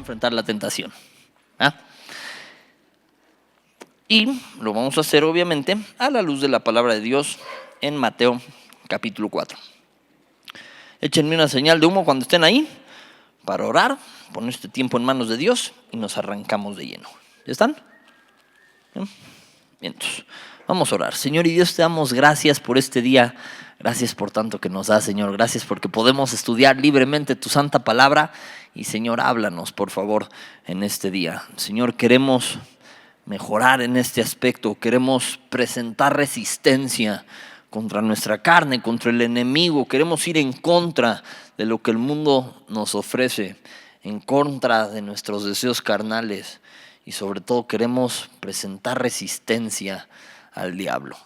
enfrentar la tentación. ¿Ah? Y lo vamos a hacer obviamente a la luz de la palabra de Dios en Mateo capítulo 4. Échenme una señal de humo cuando estén ahí para orar, poner este tiempo en manos de Dios y nos arrancamos de lleno. ¿Ya están? Bien, entonces, vamos a orar. Señor y Dios, te damos gracias por este día. Gracias por tanto que nos das, Señor. Gracias porque podemos estudiar libremente tu santa palabra. Y Señor, háblanos, por favor, en este día. Señor, queremos mejorar en este aspecto. Queremos presentar resistencia contra nuestra carne, contra el enemigo. Queremos ir en contra de lo que el mundo nos ofrece, en contra de nuestros deseos carnales. Y sobre todo queremos presentar resistencia al diablo.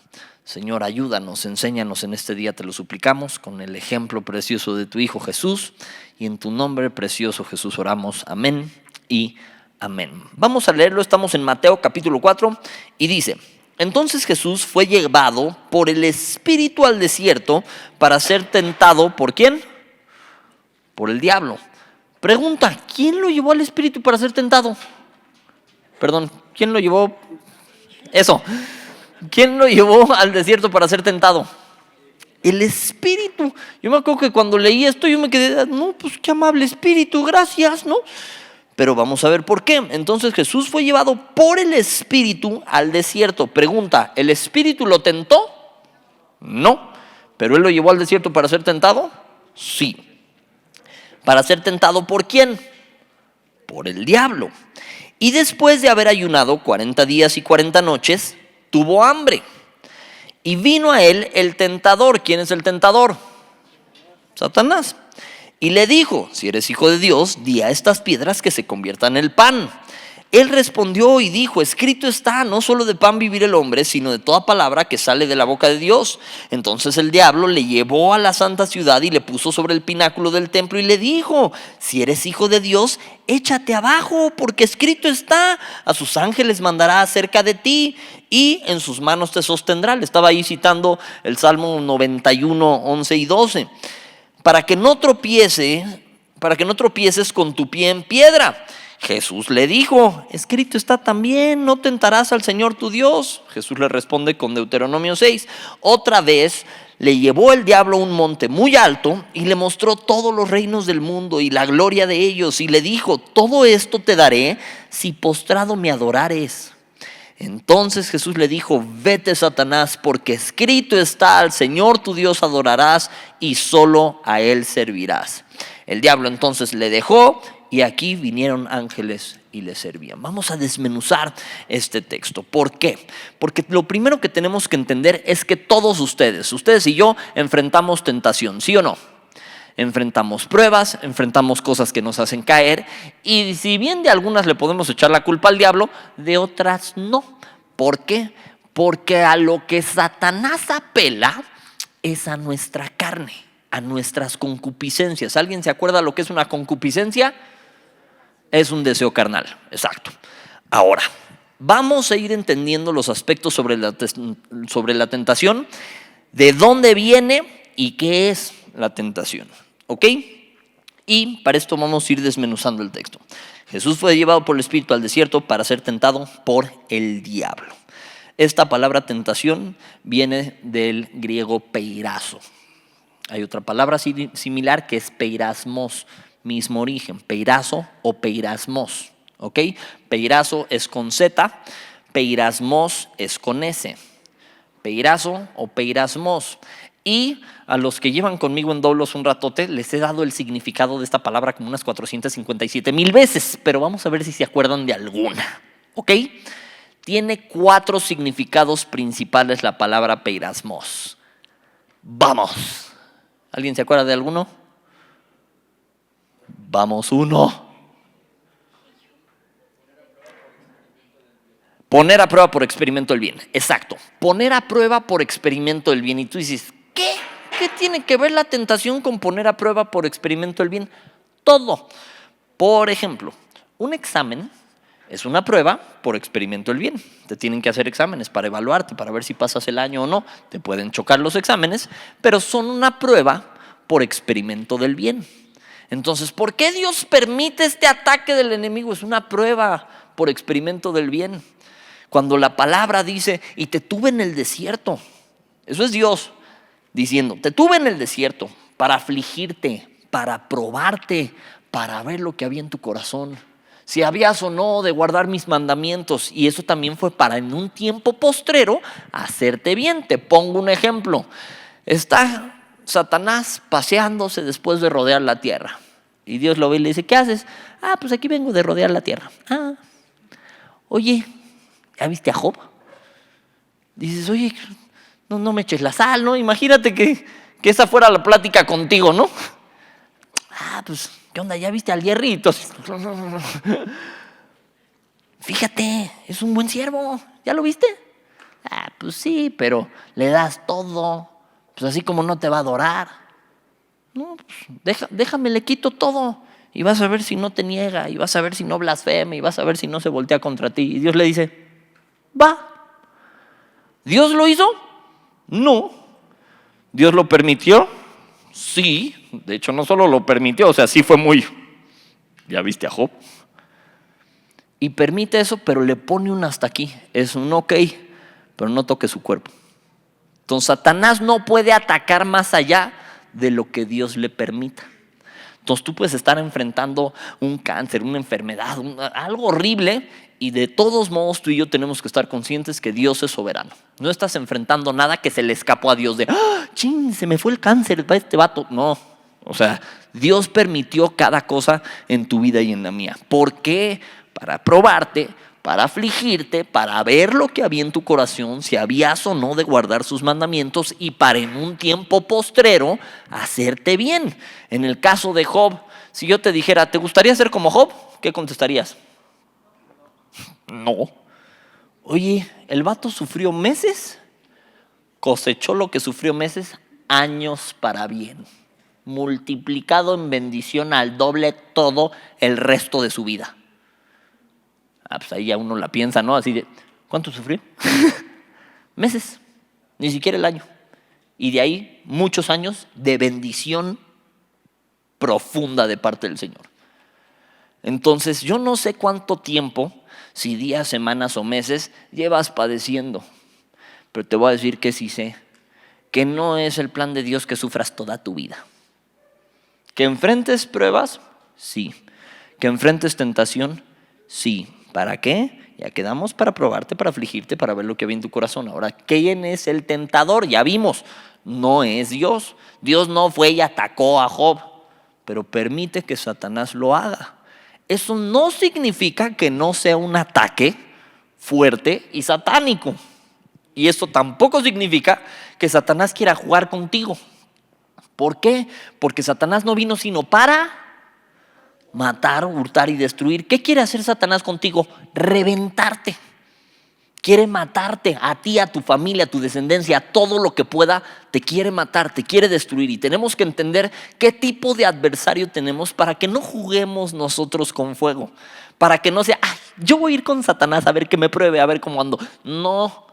Señor, ayúdanos, enséñanos en este día, te lo suplicamos, con el ejemplo precioso de tu Hijo Jesús. Y en tu nombre precioso Jesús oramos. Amén y amén. Vamos a leerlo, estamos en Mateo capítulo 4 y dice: entonces Jesús fue llevado por el Espíritu al desierto para ser tentado, ¿por quién? Por el diablo. Pregunta, ¿quién lo llevó al Espíritu para ser tentado? Perdón, ¿quién lo llevó? Eso. ¿Quién lo llevó al desierto para ser tentado? El Espíritu. Yo me acuerdo que cuando leí esto yo me quedé, no, pues qué amable Espíritu, gracias, ¿no? Pero vamos a ver por qué. Entonces Jesús fue llevado por el Espíritu al desierto. Pregunta, ¿el Espíritu lo tentó? No. ¿Pero él lo llevó al desierto para ser tentado? Sí. ¿Para ser tentado por quién? Por el diablo. Y después de haber ayunado 40 días y 40 noches, tuvo hambre. Y vino a él el tentador. ¿Quién es el tentador? Satanás. Y le dijo: si eres hijo de Dios, di a estas piedras que se conviertan en pan. Él respondió y dijo: escrito está, no solo de pan vivir el hombre, sino de toda palabra que sale de la boca de Dios. Entonces el diablo le llevó a la santa ciudad y le puso sobre el pináculo del templo y le dijo: si eres hijo de Dios, échate abajo, porque escrito está, a sus ángeles mandará acerca de ti y en sus manos te sostendrá. Le estaba ahí citando el Salmo 91, 11 y 12. Para que no tropieces con tu pie en piedra. Jesús le dijo: escrito está también, no tentarás al Señor tu Dios. Jesús le responde con Deuteronomio 6. Otra vez le llevó el diablo a un monte muy alto y le mostró todos los reinos del mundo y la gloria de ellos. Y le dijo: todo esto te daré si postrado me adorares. Entonces Jesús le dijo: vete, Satanás, porque escrito está, al Señor tu Dios adorarás y solo a Él servirás. El diablo entonces le dejó y aquí vinieron ángeles y le servían. Vamos a desmenuzar este texto. ¿Por qué? Porque lo primero que tenemos que entender es que todos ustedes y yo enfrentamos tentación, ¿sí o no? Enfrentamos pruebas, enfrentamos cosas que nos hacen caer, y si bien de algunas le podemos echar la culpa al diablo, de otras no. ¿Por qué? Porque a lo que Satanás apela es a nuestra carne, a nuestras concupiscencias. ¿Alguien se acuerda lo que es una concupiscencia? Es un deseo carnal, exacto. Ahora, vamos a ir entendiendo los aspectos sobre la tentación, de dónde viene y qué es la tentación. ¿Ok? Y para esto vamos a ir desmenuzando el texto. Jesús fue llevado por el Espíritu al desierto para ser tentado por el diablo. Esta palabra tentación viene del griego peirazo. Hay otra palabra similar que es peirasmos, mismo origen, peirazo o peirasmos. ¿Ok? Peirazo es con Z, peirasmos es con S. Peirazo o peirasmos. Y a los que llevan conmigo en Doblos un ratote, les he dado el significado de esta palabra como unas 457,000 veces, pero vamos a ver si se acuerdan de alguna. ¿Ok? Tiene 4 significados principales la palabra peirasmos. ¡Vamos! ¿Alguien se acuerda de alguno? Vamos, 1. Poner a prueba por experimento el bien. Exacto. Poner a prueba por experimento el bien. Y tú dices, ¿qué? ¿Qué tiene que ver la tentación con poner a prueba por experimento el bien? Todo. Por ejemplo, un examen es una prueba por experimento el bien. Te tienen que hacer exámenes para evaluarte, para ver si pasas el año o no. Te pueden chocar los exámenes, pero son una prueba por experimento del bien. Entonces, ¿por qué Dios permite este ataque del enemigo? Es una prueba por experimento del bien. Cuando la palabra dice, y te tuve en el desierto, eso es Dios diciendo, te tuve en el desierto para afligirte, para probarte, para ver lo que había en tu corazón, si habías o no de guardar mis mandamientos. Y eso también fue para en un tiempo postrero hacerte bien. Te pongo un ejemplo. Está Satanás paseándose después de rodear la tierra. Y Dios lo ve y le dice, ¿qué haces? Pues aquí vengo de rodear la tierra. Oye, ¿ya viste a Job? Dices, oye, no me eches la sal, ¿no? Imagínate que esa fuera la plática contigo, ¿no? Pues, ¿qué onda? ¿Ya viste al hierrito? Fíjate, es un buen siervo. ¿Ya lo viste? Pues sí, pero le das todo. Pues así como no te va a adorar. No, pues déjame, le quito todo. Y vas a ver si no te niega. Y vas a ver si no blasfema. Y vas a ver si no se voltea contra ti. Y Dios le dice, va. ¿Dios lo hizo? No. ¿Dios lo permitió? Sí. De hecho, no solo lo permitió, o sea, sí fue muy, ¿ya viste a Job? Y permite eso, pero le pone un hasta aquí. Es un ok, pero no toque su cuerpo. Entonces, Satanás no puede atacar más allá de lo que Dios le permita. Entonces, tú puedes estar enfrentando un cáncer, una enfermedad, algo horrible, y de todos modos tú y yo tenemos que estar conscientes que Dios es soberano. No estás enfrentando nada que se le escapó a Dios de, ¡chin! Se me fue el cáncer para este vato. No, o sea, Dios permitió cada cosa en tu vida y en la mía. ¿Por qué? Para probarte, para afligirte, para ver lo que había en tu corazón, si habías o no de guardar sus mandamientos, y para en un tiempo postrero hacerte bien. En el caso de Job, si yo te dijera, ¿te gustaría ser como Job? ¿Qué contestarías? No. Oye, el vato sufrió meses, cosechó lo que sufrió meses, años para bien, multiplicado en bendición al doble todo el resto de su vida. Pues ahí ya uno la piensa, ¿no? Así de, ¿cuánto sufrió? Meses, ni siquiera el año. Y de ahí muchos años de bendición profunda de parte del Señor. Entonces, yo no sé cuánto tiempo, si días, semanas o meses, llevas padeciendo. Pero te voy a decir que sí sé, que no es el plan de Dios que sufras toda tu vida. ¿Que enfrentes pruebas? Sí. ¿Que enfrentes tentación? Sí. ¿Para qué? Ya quedamos para probarte, para afligirte, para ver lo que había en tu corazón. Ahora, ¿quién es el tentador? Ya vimos, no es Dios. Dios no fue y atacó a Job, pero permite que Satanás lo haga. Eso no significa que no sea un ataque fuerte y satánico. Y eso tampoco significa que Satanás quiera jugar contigo. ¿Por qué? Porque Satanás no vino sino para matar, hurtar y destruir. ¿Qué quiere hacer Satanás contigo? Reventarte. Quiere matarte a ti, a tu familia, a tu descendencia, a todo lo que pueda. Te quiere matar, te quiere destruir. Y tenemos que entender qué tipo de adversario tenemos para que no juguemos nosotros con fuego. Para que no sea, yo voy a ir con Satanás a ver que me pruebe, a ver cómo ando. No.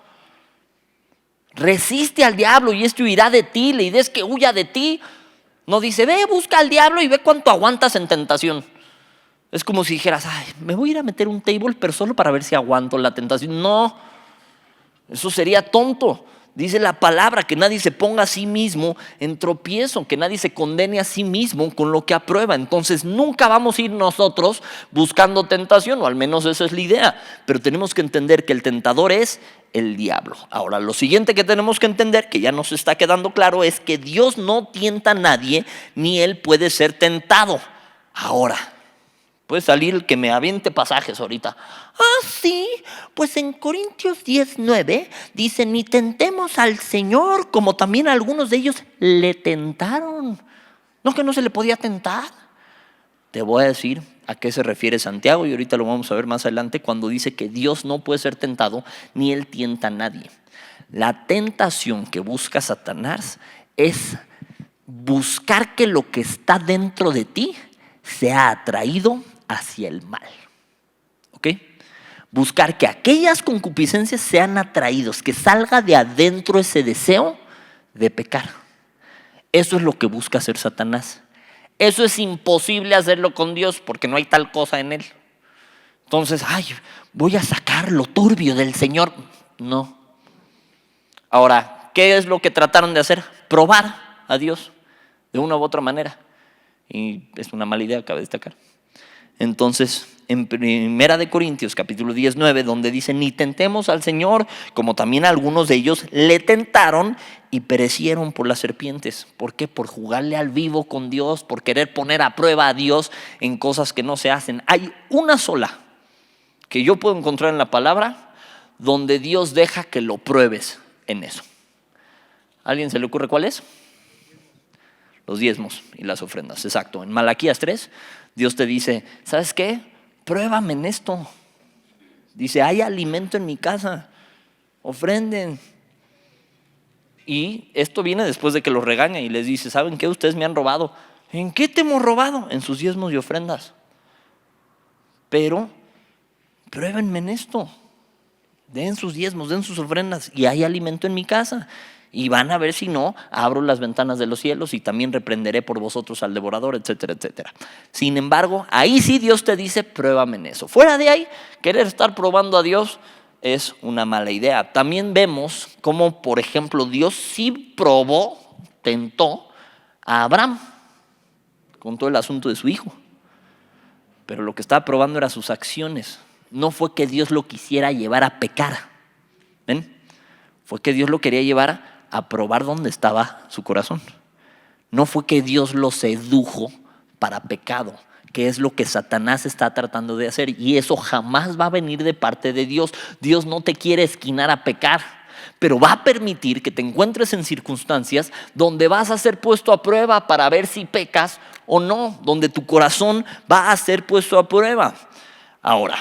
Resiste al diablo y este huirá de ti. La idea es que huya de ti. No dice, ve, busca al diablo y ve cuánto aguantas en tentación. Es como si dijeras, me voy a ir a meter un table, pero solo para ver si aguanto la tentación. No, eso sería tonto. Dice la palabra que nadie se ponga a sí mismo en tropiezo, que nadie se condene a sí mismo con lo que aprueba. Entonces nunca vamos a ir nosotros buscando tentación, o al menos esa es la idea. Pero tenemos que entender que el tentador es el diablo. Ahora, lo siguiente que tenemos que entender, que ya nos está quedando claro, es que Dios no tienta a nadie, ni Él puede ser tentado. Ahora, puede salir el que me aviente pasajes ahorita. Sí, pues en Corintios 10:9 dice, ni tentemos al Señor como también algunos de ellos le tentaron. ¿No que no se le podía tentar? Te voy a decir a qué se refiere Santiago y ahorita lo vamos a ver más adelante cuando dice que Dios no puede ser tentado ni Él tienta a nadie. La tentación que busca Satanás es buscar que lo que está dentro de ti sea atraído hacia el mal. ¿Ok? Buscar que aquellas concupiscencias sean atraídos, que salga de adentro ese deseo de pecar. Eso es lo que busca hacer Satanás. Eso es imposible hacerlo con Dios porque no hay tal cosa en Él. Entonces, voy a sacar lo turbio del Señor. No. Ahora, ¿qué es lo que trataron de hacer? Probar a Dios de una u otra manera. Y es una mala idea, cabe destacar. Entonces, en 1 Corintios capítulo 19, donde dice: ni tentemos al Señor, como también algunos de ellos le tentaron y perecieron por las serpientes. ¿Por qué? Por jugarle al vivo con Dios, por querer poner a prueba a Dios en cosas que no se hacen. Hay una sola que yo puedo encontrar en la palabra donde Dios deja que lo pruebes en eso. ¿A alguien se le ocurre cuál es? Los diezmos y las ofrendas, exacto. En Malaquías 3, Dios te dice: ¿sabes qué? Pruébame en esto. Dice: hay alimento en mi casa, ofrenden. Y esto viene después de que los regaña y les dice: ¿saben qué? Ustedes me han robado. ¿En qué te hemos robado? En sus diezmos y ofrendas. Pero pruébenme en esto. Den sus diezmos, den sus ofrendas, y hay alimento en mi casa. Y van a ver si no, abro las ventanas de los cielos y también reprenderé por vosotros al devorador, etcétera, etcétera. Sin embargo, ahí sí Dios te dice: pruébame en eso. Fuera de ahí, querer estar probando a Dios es una mala idea. También vemos cómo, por ejemplo, Dios sí probó, tentó a Abraham con todo el asunto de su hijo. Pero lo que estaba probando eran sus acciones. No fue que Dios lo quisiera llevar a pecar. ¿Ven? Fue que Dios lo quería llevar a probar dónde estaba su corazón. No fue que Dios lo sedujo para pecado, que es lo que Satanás está tratando de hacer. Y eso jamás va a venir de parte de Dios. Dios no te quiere esquinar a pecar, pero va a permitir que te encuentres en circunstancias donde vas a ser puesto a prueba para ver si pecas o no, donde tu corazón va a ser puesto a prueba. Ahora,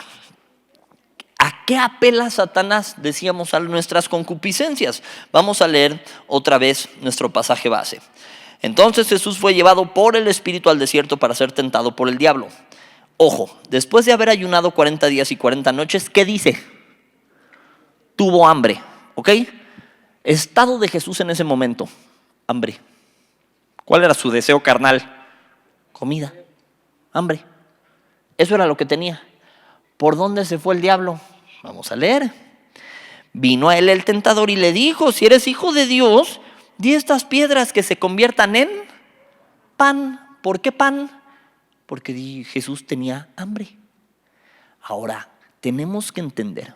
¿a qué apela Satanás? Decíamos: a nuestras concupiscencias. Vamos a leer otra vez nuestro pasaje base. Entonces Jesús fue llevado por el Espíritu al desierto para ser tentado por el diablo. Ojo, después de haber ayunado 40 días y 40 noches, ¿qué dice? Tuvo hambre, ¿ok? Estado de Jesús en ese momento: hambre. ¿Cuál era su deseo carnal? Comida, hambre. Eso era lo que tenía. ¿Por dónde se fue el diablo? Vamos a leer. Vino a él el tentador y le dijo: si eres hijo de Dios, di estas piedras que se conviertan en pan. ¿Por qué pan? Porque Jesús tenía hambre. Ahora, tenemos que entender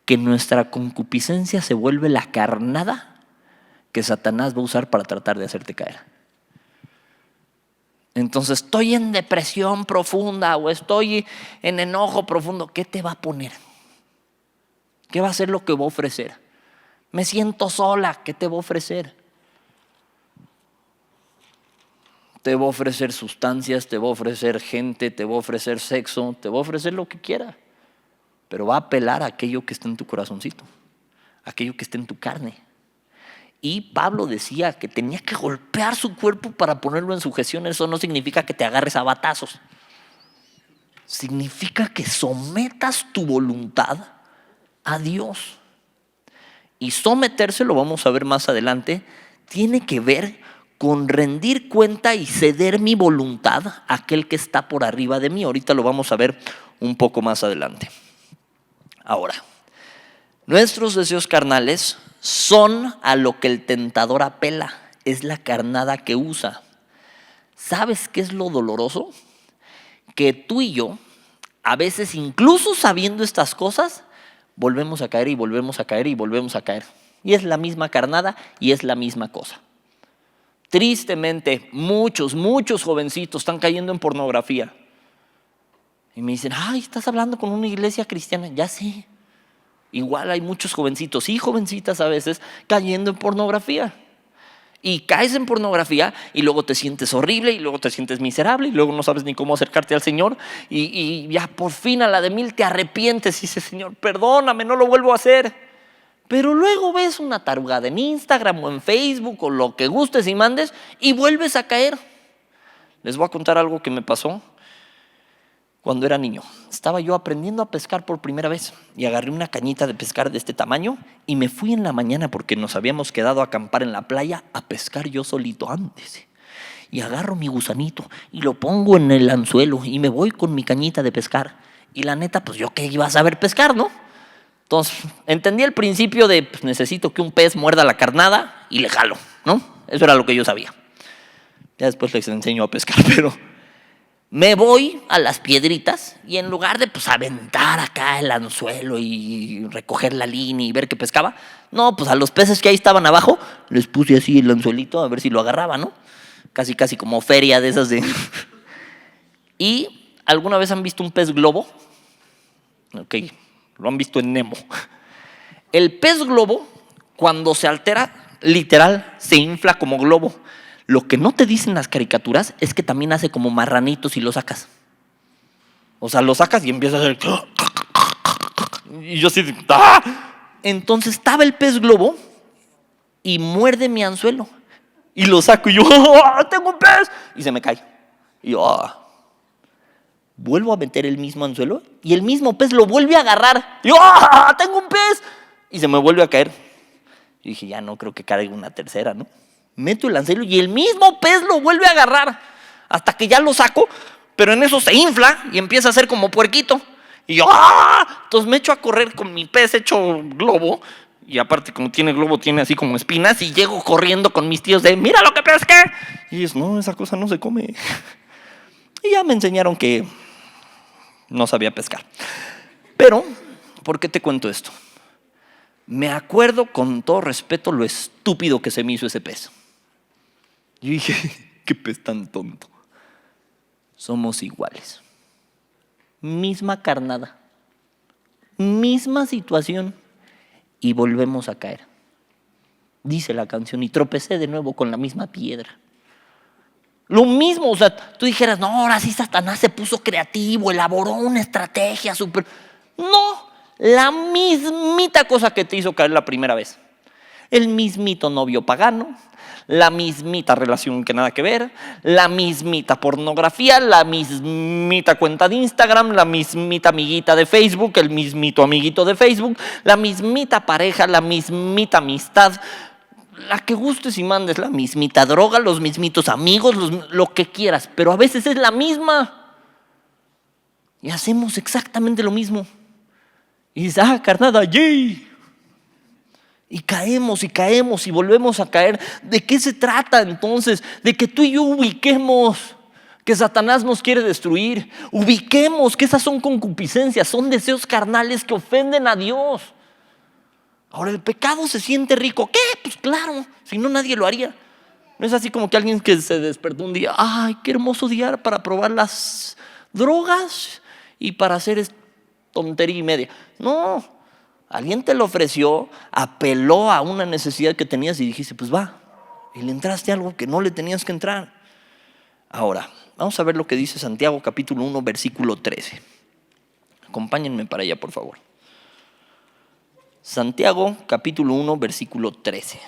que nuestra concupiscencia se vuelve la carnada que Satanás va a usar para tratar de hacerte caer. Entonces, estoy en depresión profunda o estoy en enojo profundo. ¿Qué te va a poner? ¿Qué va a ser lo que va a ofrecer? Me siento sola. ¿Qué te va a ofrecer? Te va a ofrecer sustancias, te va a ofrecer gente, te va a ofrecer sexo, te va a ofrecer lo que quiera. Pero va a apelar a aquello que está en tu corazoncito, aquello que está en tu carne. Y Pablo decía que tenía que golpear su cuerpo para ponerlo en sujeción. Eso no significa que te agarres a batazos. Significa que sometas tu voluntad a Dios. Y someterse, lo vamos a ver más adelante, tiene que ver con rendir cuenta y ceder mi voluntad a aquel que está por arriba de mí. Ahorita lo vamos a ver un poco más adelante. Ahora, nuestros deseos carnales son a lo que el tentador apela. Es la carnada que usa. ¿Sabes qué es lo doloroso? Que tú y yo, a veces incluso sabiendo estas cosas, volvemos a caer y volvemos a caer y volvemos a caer. Y es la misma carnada y es la misma cosa. Tristemente, muchos jovencitos están cayendo en pornografía. Y me dicen: ay, estás hablando con una iglesia cristiana. Ya sé. Igual hay muchos jovencitos y jovencitas a veces cayendo en pornografía. Y caes en pornografía y luego te sientes horrible y luego te sientes miserable y luego no sabes ni cómo acercarte al Señor y ya por fin a la de 1000 te arrepientes y dices: Señor, perdóname, no lo vuelvo a hacer. Pero luego ves una tarugada en Instagram o en Facebook o lo que gustes y mandes y vuelves a caer. Les voy a contar algo que me pasó cuando era niño. Estaba yo aprendiendo a pescar por primera vez y agarré una cañita de pescar de este tamaño y me fui en la mañana porque nos habíamos quedado a acampar en la playa a pescar yo solito antes. y agarro mi gusanito y lo pongo en el anzuelo y me voy con mi cañita de pescar. Y la neta, pues yo qué iba a saber pescar, ¿no? Entonces, entendí el principio de pues, necesito que un pez muerda la carnada y le jalo, ¿no? Eso era lo que yo sabía. Ya después les enseño a pescar, pero me voy a las piedritas y en lugar de pues aventar acá el anzuelo y recoger la línea y ver que pescaba, no, pues a los peces que ahí estaban abajo les puse así el anzuelito a ver si lo agarraba, ¿no? Casi como feria de esas de... ¿Y alguna vez han visto un pez globo? Ok, lo han visto en Nemo. El pez globo, cuando se altera, literal, se infla como globo. Lo que no te dicen las caricaturas es que también hace como marranito si lo sacas. O sea, lo sacas y empieza a hacer... Y yo así... ¡Ah! Entonces estaba el pez globo y muerde mi anzuelo. Y lo saco y yo... ¡Oh, tengo un pez! Y se me cae. Y yo... ¡Oh! Vuelvo a meter el mismo anzuelo y el mismo pez lo vuelve a agarrar. Y yo, ¡ah! ¡Tengo un pez! Y se me vuelve a caer. Y dije, ya no creo que caiga una tercera, ¿no? Meto el anzuelo y el mismo pez lo vuelve a agarrar. Hasta que ya lo saco, pero en eso se infla y empieza a hacer como puerquito. Y yo, ¡ah! Entonces me echo a correr con mi pez hecho globo. Y aparte, como tiene globo, tiene así como espinas. Y llego corriendo con mis tíos de, ¡mira lo que pesqué! Y ellos, no, esa cosa no se come. Y ya me enseñaron que no sabía pescar. Pero, ¿por qué te cuento esto? Me acuerdo con todo respeto lo estúpido que se me hizo ese pez. Yo dije, qué pez tan tonto. Somos iguales. Misma carnada. Misma situación. Y volvemos a caer. Dice la canción, y tropecé de nuevo con la misma piedra. Lo mismo, o sea, tú dijeras, no, ahora sí Satanás se puso creativo, elaboró una estrategia súper... No, la mismita cosa que te hizo caer la primera vez. El mismito novio pagano, la mismita relación que nada que ver, la mismita pornografía, la mismita cuenta de Instagram, la mismita amiguita de Facebook, el mismito amiguito de Facebook, la mismita pareja, la mismita amistad, la que gustes y mandes, la mismita droga, los mismitos amigos, lo que quieras, pero a veces es la misma. Y hacemos exactamente lo mismo. Y dices, carnada, yay. Y caemos y volvemos a caer. ¿De qué se trata entonces? De que tú y yo ubiquemos que Satanás nos quiere destruir. Ubiquemos que esas son concupiscencias, son deseos carnales que ofenden a Dios. Ahora, el pecado se siente rico. ¿Qué? Pues claro, si no nadie lo haría. No es así como que alguien que se despertó un día, ¡ay, qué hermoso día para probar las drogas y para hacer tontería y media! No, alguien te lo ofreció, apeló a una necesidad que tenías y dijiste, pues va. Y le entraste a algo que no le tenías que entrar. Ahora, vamos a ver lo que dice Santiago capítulo 1, versículo 13. Acompáñenme para allá, por favor. Santiago capítulo 1, versículo 13.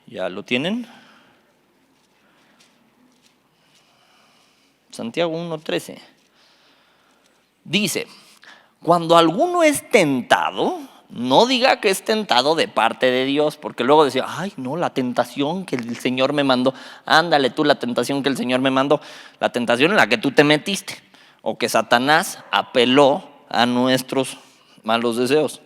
¿Ya lo tienen? Santiago 1:13. Dice, cuando alguno es tentado, no diga que es tentado de parte de Dios, porque luego decía, ay no, la tentación que el Señor me mandó. Ándale tú, la tentación que el Señor me mandó, la tentación en la que tú te metiste, o que Satanás apeló a nuestros malos deseos.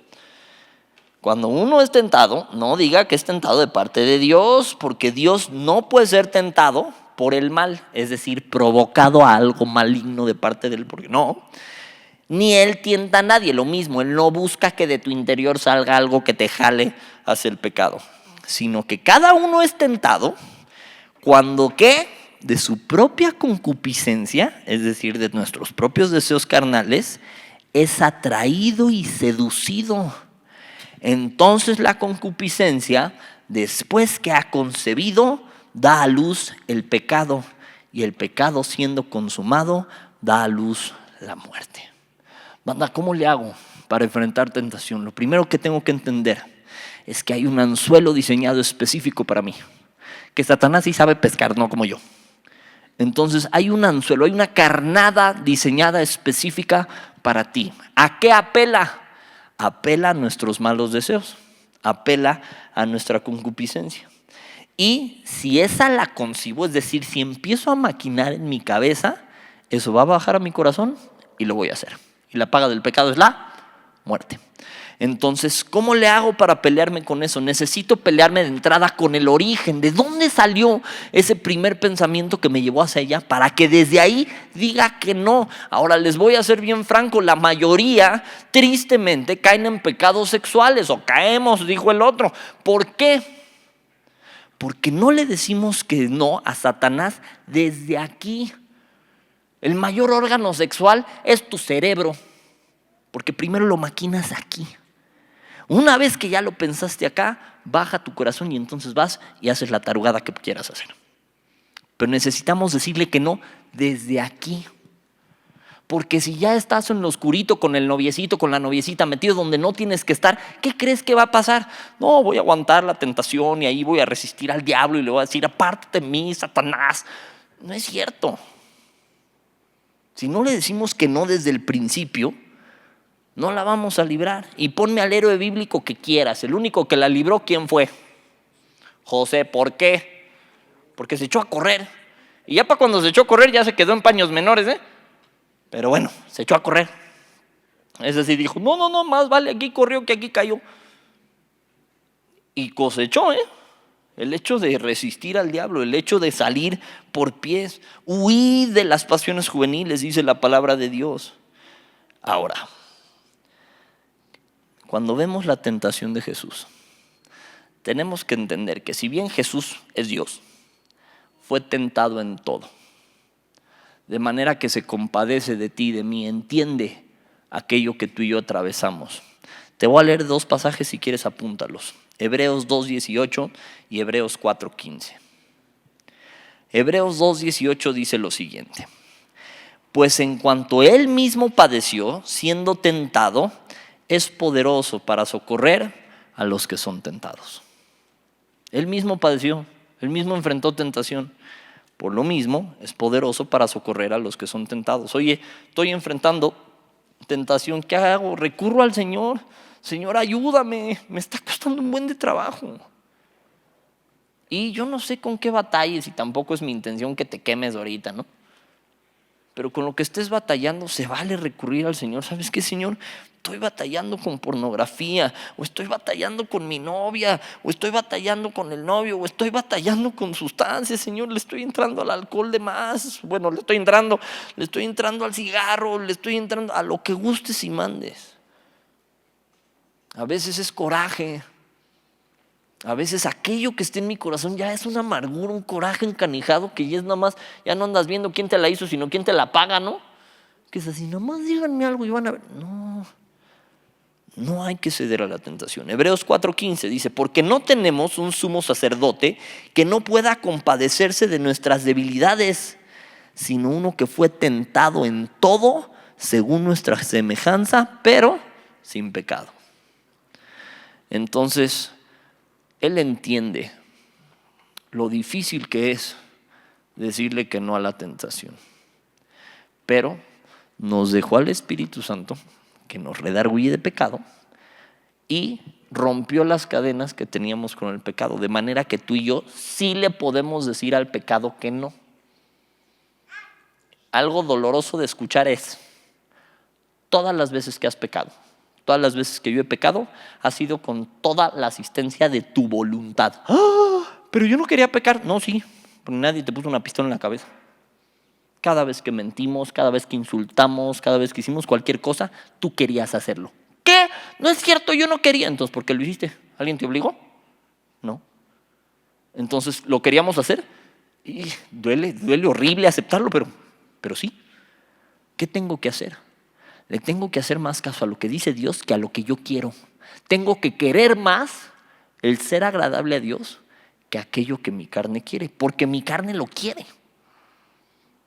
Cuando uno es tentado, no diga que es tentado de parte de Dios, porque Dios no puede ser tentado por el mal, es decir, provocado a algo maligno de parte de él, porque no. Ni él tienta a nadie, lo mismo, él no busca que de tu interior salga algo que te jale hacia el pecado, sino que cada uno es tentado cuando ¿qué? De su propia concupiscencia, es decir, de nuestros propios deseos carnales, es atraído y seducido. Entonces la concupiscencia, después que ha concebido, da a luz el pecado, y el pecado siendo consumado, da a luz la muerte. Banda, ¿cómo le hago para enfrentar tentación? Lo primero que tengo que entender es que hay un anzuelo diseñado específico para mí. Que Satanás sí sabe pescar, no como yo. Entonces hay un anzuelo, hay una carnada diseñada específica para ti. ¿A qué apela? Apela a nuestros malos deseos. apela a nuestra concupiscencia. Y si esa la concibo, es decir, si empiezo a maquinar en mi cabeza, eso va a bajar a mi corazón y lo voy a hacer. Y la paga del pecado es la muerte. Entonces, ¿cómo le hago para pelearme con eso? Necesito pelearme de entrada con el origen. ¿De dónde salió ese primer pensamiento que me llevó hacia allá? Para que desde ahí diga que no. Ahora les voy a ser bien franco, la mayoría tristemente caen en pecados sexuales, o caemos, dijo el otro. ¿Por qué? Porque no le decimos que no a Satanás desde aquí. El mayor órgano sexual es tu cerebro, porque primero lo maquinas aquí. Una vez que ya lo pensaste acá, baja tu corazón y entonces vas y haces la tarugada que quieras hacer. Pero necesitamos decirle que no desde aquí. Porque si ya estás en lo oscurito con el noviecito, con la noviecita, metido donde no tienes que estar, ¿qué crees que va a pasar? No, voy a aguantar la tentación y ahí voy a resistir al diablo y le voy a decir, apártate de mí, Satanás. No es cierto. Si no le decimos que no desde el principio, no la vamos a librar. Y ponme al héroe bíblico que quieras. El único que la libró, ¿quién fue? José. ¿Por qué? Porque se echó a correr. Y ya para cuando se echó a correr ya se quedó en paños menores, ¿eh? Pero bueno, se echó a correr. Ese sí dijo, no, más vale aquí corrió que aquí cayó. Y cosechó, el hecho de resistir al diablo, el hecho de salir por pies, huir de las pasiones juveniles, dice la palabra de Dios. Ahora, cuando vemos la tentación de Jesús, tenemos que entender que si bien Jesús es Dios, fue tentado en todo. De manera que se compadece de ti y de mí, entiende aquello que tú y yo atravesamos. Te voy a leer 2 pasajes, si quieres apúntalos. Hebreos 2:18 y Hebreos 4:15. Hebreos 2:18 dice lo siguiente: pues en cuanto él mismo padeció, siendo tentado, es poderoso para socorrer a los que son tentados. Él mismo padeció, él mismo enfrentó tentación. Por lo mismo, es poderoso para socorrer a los que son tentados. Oye, estoy enfrentando tentación, ¿qué hago? Recurro al Señor. Señor, ayúdame, me está costando un buen de trabajo. Y yo no sé con qué batalles, y tampoco es mi intención que te quemes ahorita, ¿no? Pero con lo que estés batallando, se vale recurrir al Señor. ¿Sabes qué, Señor? Estoy batallando con pornografía, o estoy batallando con mi novia, o estoy batallando con el novio, o estoy batallando con sustancias, Señor, le estoy entrando al alcohol de más. Bueno, le estoy entrando al cigarro, le estoy entrando a lo que gustes y mandes. A veces es coraje. A veces aquello que esté en mi corazón ya es una amargura, un coraje encanijado que ya es nada más, ya no andas viendo quién te la hizo, sino quién te la paga, ¿no? Que es así, nada más díganme algo y van a ver. No hay que ceder a la tentación. Hebreos 4:15 dice, porque no tenemos un sumo sacerdote que no pueda compadecerse de nuestras debilidades, sino uno que fue tentado en todo según nuestra semejanza, pero sin pecado. Entonces, Él entiende lo difícil que es decirle que no a la tentación. Pero nos dejó al Espíritu Santo que nos redarguye de pecado y rompió las cadenas que teníamos con el pecado. De manera que tú y yo sí le podemos decir al pecado que no. Algo doloroso de escuchar es, todas las veces que has pecado, todas las veces que yo he pecado, ha sido con toda la asistencia de tu voluntad. ¡Ah! Pero yo no quería pecar. No, sí, porque nadie te puso una pistola en la cabeza. Cada vez que mentimos, cada vez que insultamos, cada vez que hicimos cualquier cosa, tú querías hacerlo. ¿Qué? No es cierto, yo no quería. Entonces, ¿por qué lo hiciste? ¿Alguien te obligó? No. Entonces, ¿lo queríamos hacer? Y duele horrible aceptarlo, pero sí. ¿Qué tengo que hacer? Le tengo que hacer más caso a lo que dice Dios que a lo que yo quiero. Tengo que querer más el ser agradable a Dios que aquello que mi carne quiere, porque mi carne lo quiere.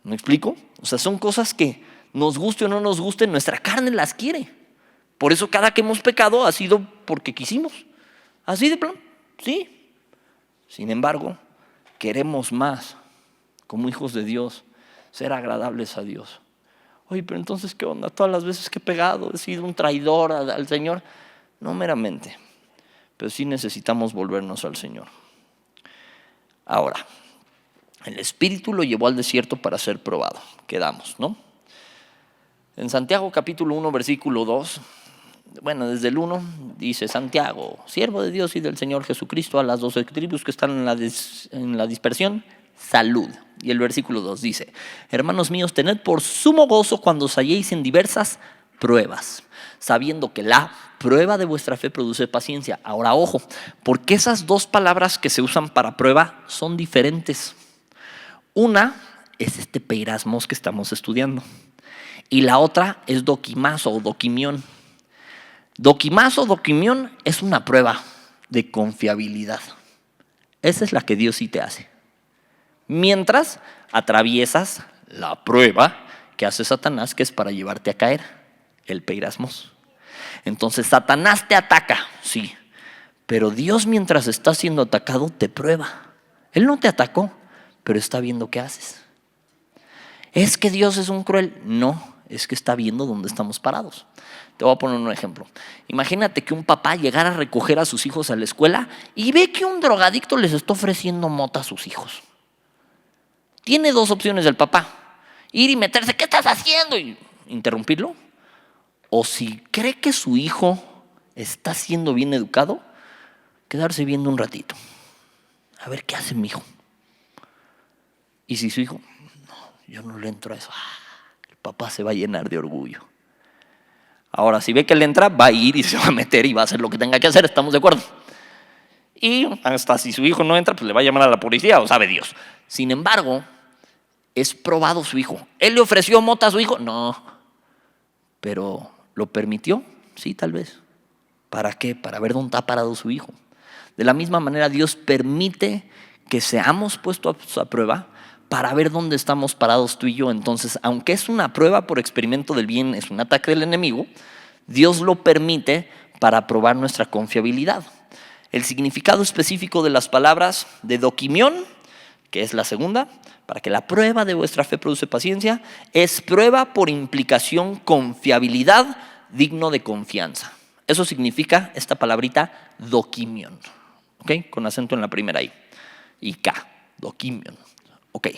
¿Me explico? O sea, son cosas que nos guste o no nos guste, nuestra carne las quiere. Por eso cada que hemos pecado ha sido porque quisimos. Así de plano, sí. Sin embargo, queremos más, como hijos de Dios, ser agradables a Dios. Oye, pero entonces, ¿qué onda? Todas las veces que he pegado he sido un traidor al Señor. No meramente. pero sí necesitamos volvernos al Señor. Ahora, el Espíritu lo llevó al desierto para ser probado. Quedamos, ¿no? En Santiago capítulo 1, versículo 2, desde el 1 dice: Santiago, siervo de Dios y del Señor Jesucristo, a las 12 tribus que están en la dispersión, salud. Y el versículo 2 dice: hermanos míos, tened por sumo gozo cuando os halléis en diversas pruebas, sabiendo que la prueba de vuestra fe produce paciencia. Ahora, ojo, porque esas dos palabras que se usan para prueba son diferentes. Una es este peirasmos que estamos estudiando, y la otra es dokimazo o dokimión. Dokimazo o dokimión es una prueba de confiabilidad. Esa es la que Dios sí te hace. Mientras atraviesas la prueba que hace Satanás, que es para llevarte a caer, el peirasmos. Entonces Satanás te ataca, sí, pero Dios, mientras está siendo atacado, te prueba. Él no te atacó, pero está viendo qué haces. ¿Es que Dios es un cruel? No, es que está viendo dónde estamos parados. Te voy a poner un ejemplo. Imagínate que un papá llegara a recoger a sus hijos a la escuela y ve que un drogadicto les está ofreciendo mota a sus hijos. Tiene dos opciones el papá: ir y meterse, ¿qué estás haciendo?, y interrumpirlo. O si cree que su hijo está siendo bien educado, quedarse viendo un ratito, a ver qué hace mi hijo. Y si su hijo: no, yo no le entro a eso, el papá se va a llenar de orgullo. Ahora, si ve que le entra, va a ir y se va a meter y va a hacer lo que tenga que hacer, ¿estamos de acuerdo? Y hasta si su hijo no entra, pues le va a llamar a la policía, o sabe Dios. Sin embargo, es probado su hijo. ¿Él le ofreció mota a su hijo? No. Pero ¿lo permitió? Sí, tal vez. ¿Para qué? Para ver dónde está parado su hijo. De la misma manera, Dios permite que seamos puestos a prueba para ver dónde estamos parados tú y yo. Entonces, aunque es una prueba por experimento del bien, es un ataque del enemigo, Dios lo permite para probar nuestra confiabilidad. El significado específico de las palabras de dokimión, que es la segunda, para que la prueba de vuestra fe produce paciencia, es prueba por implicación, confiabilidad, digno de confianza. Eso significa esta palabrita dokimión, ¿ok? Con acento en la primera I y K, dokimión, ¿ok?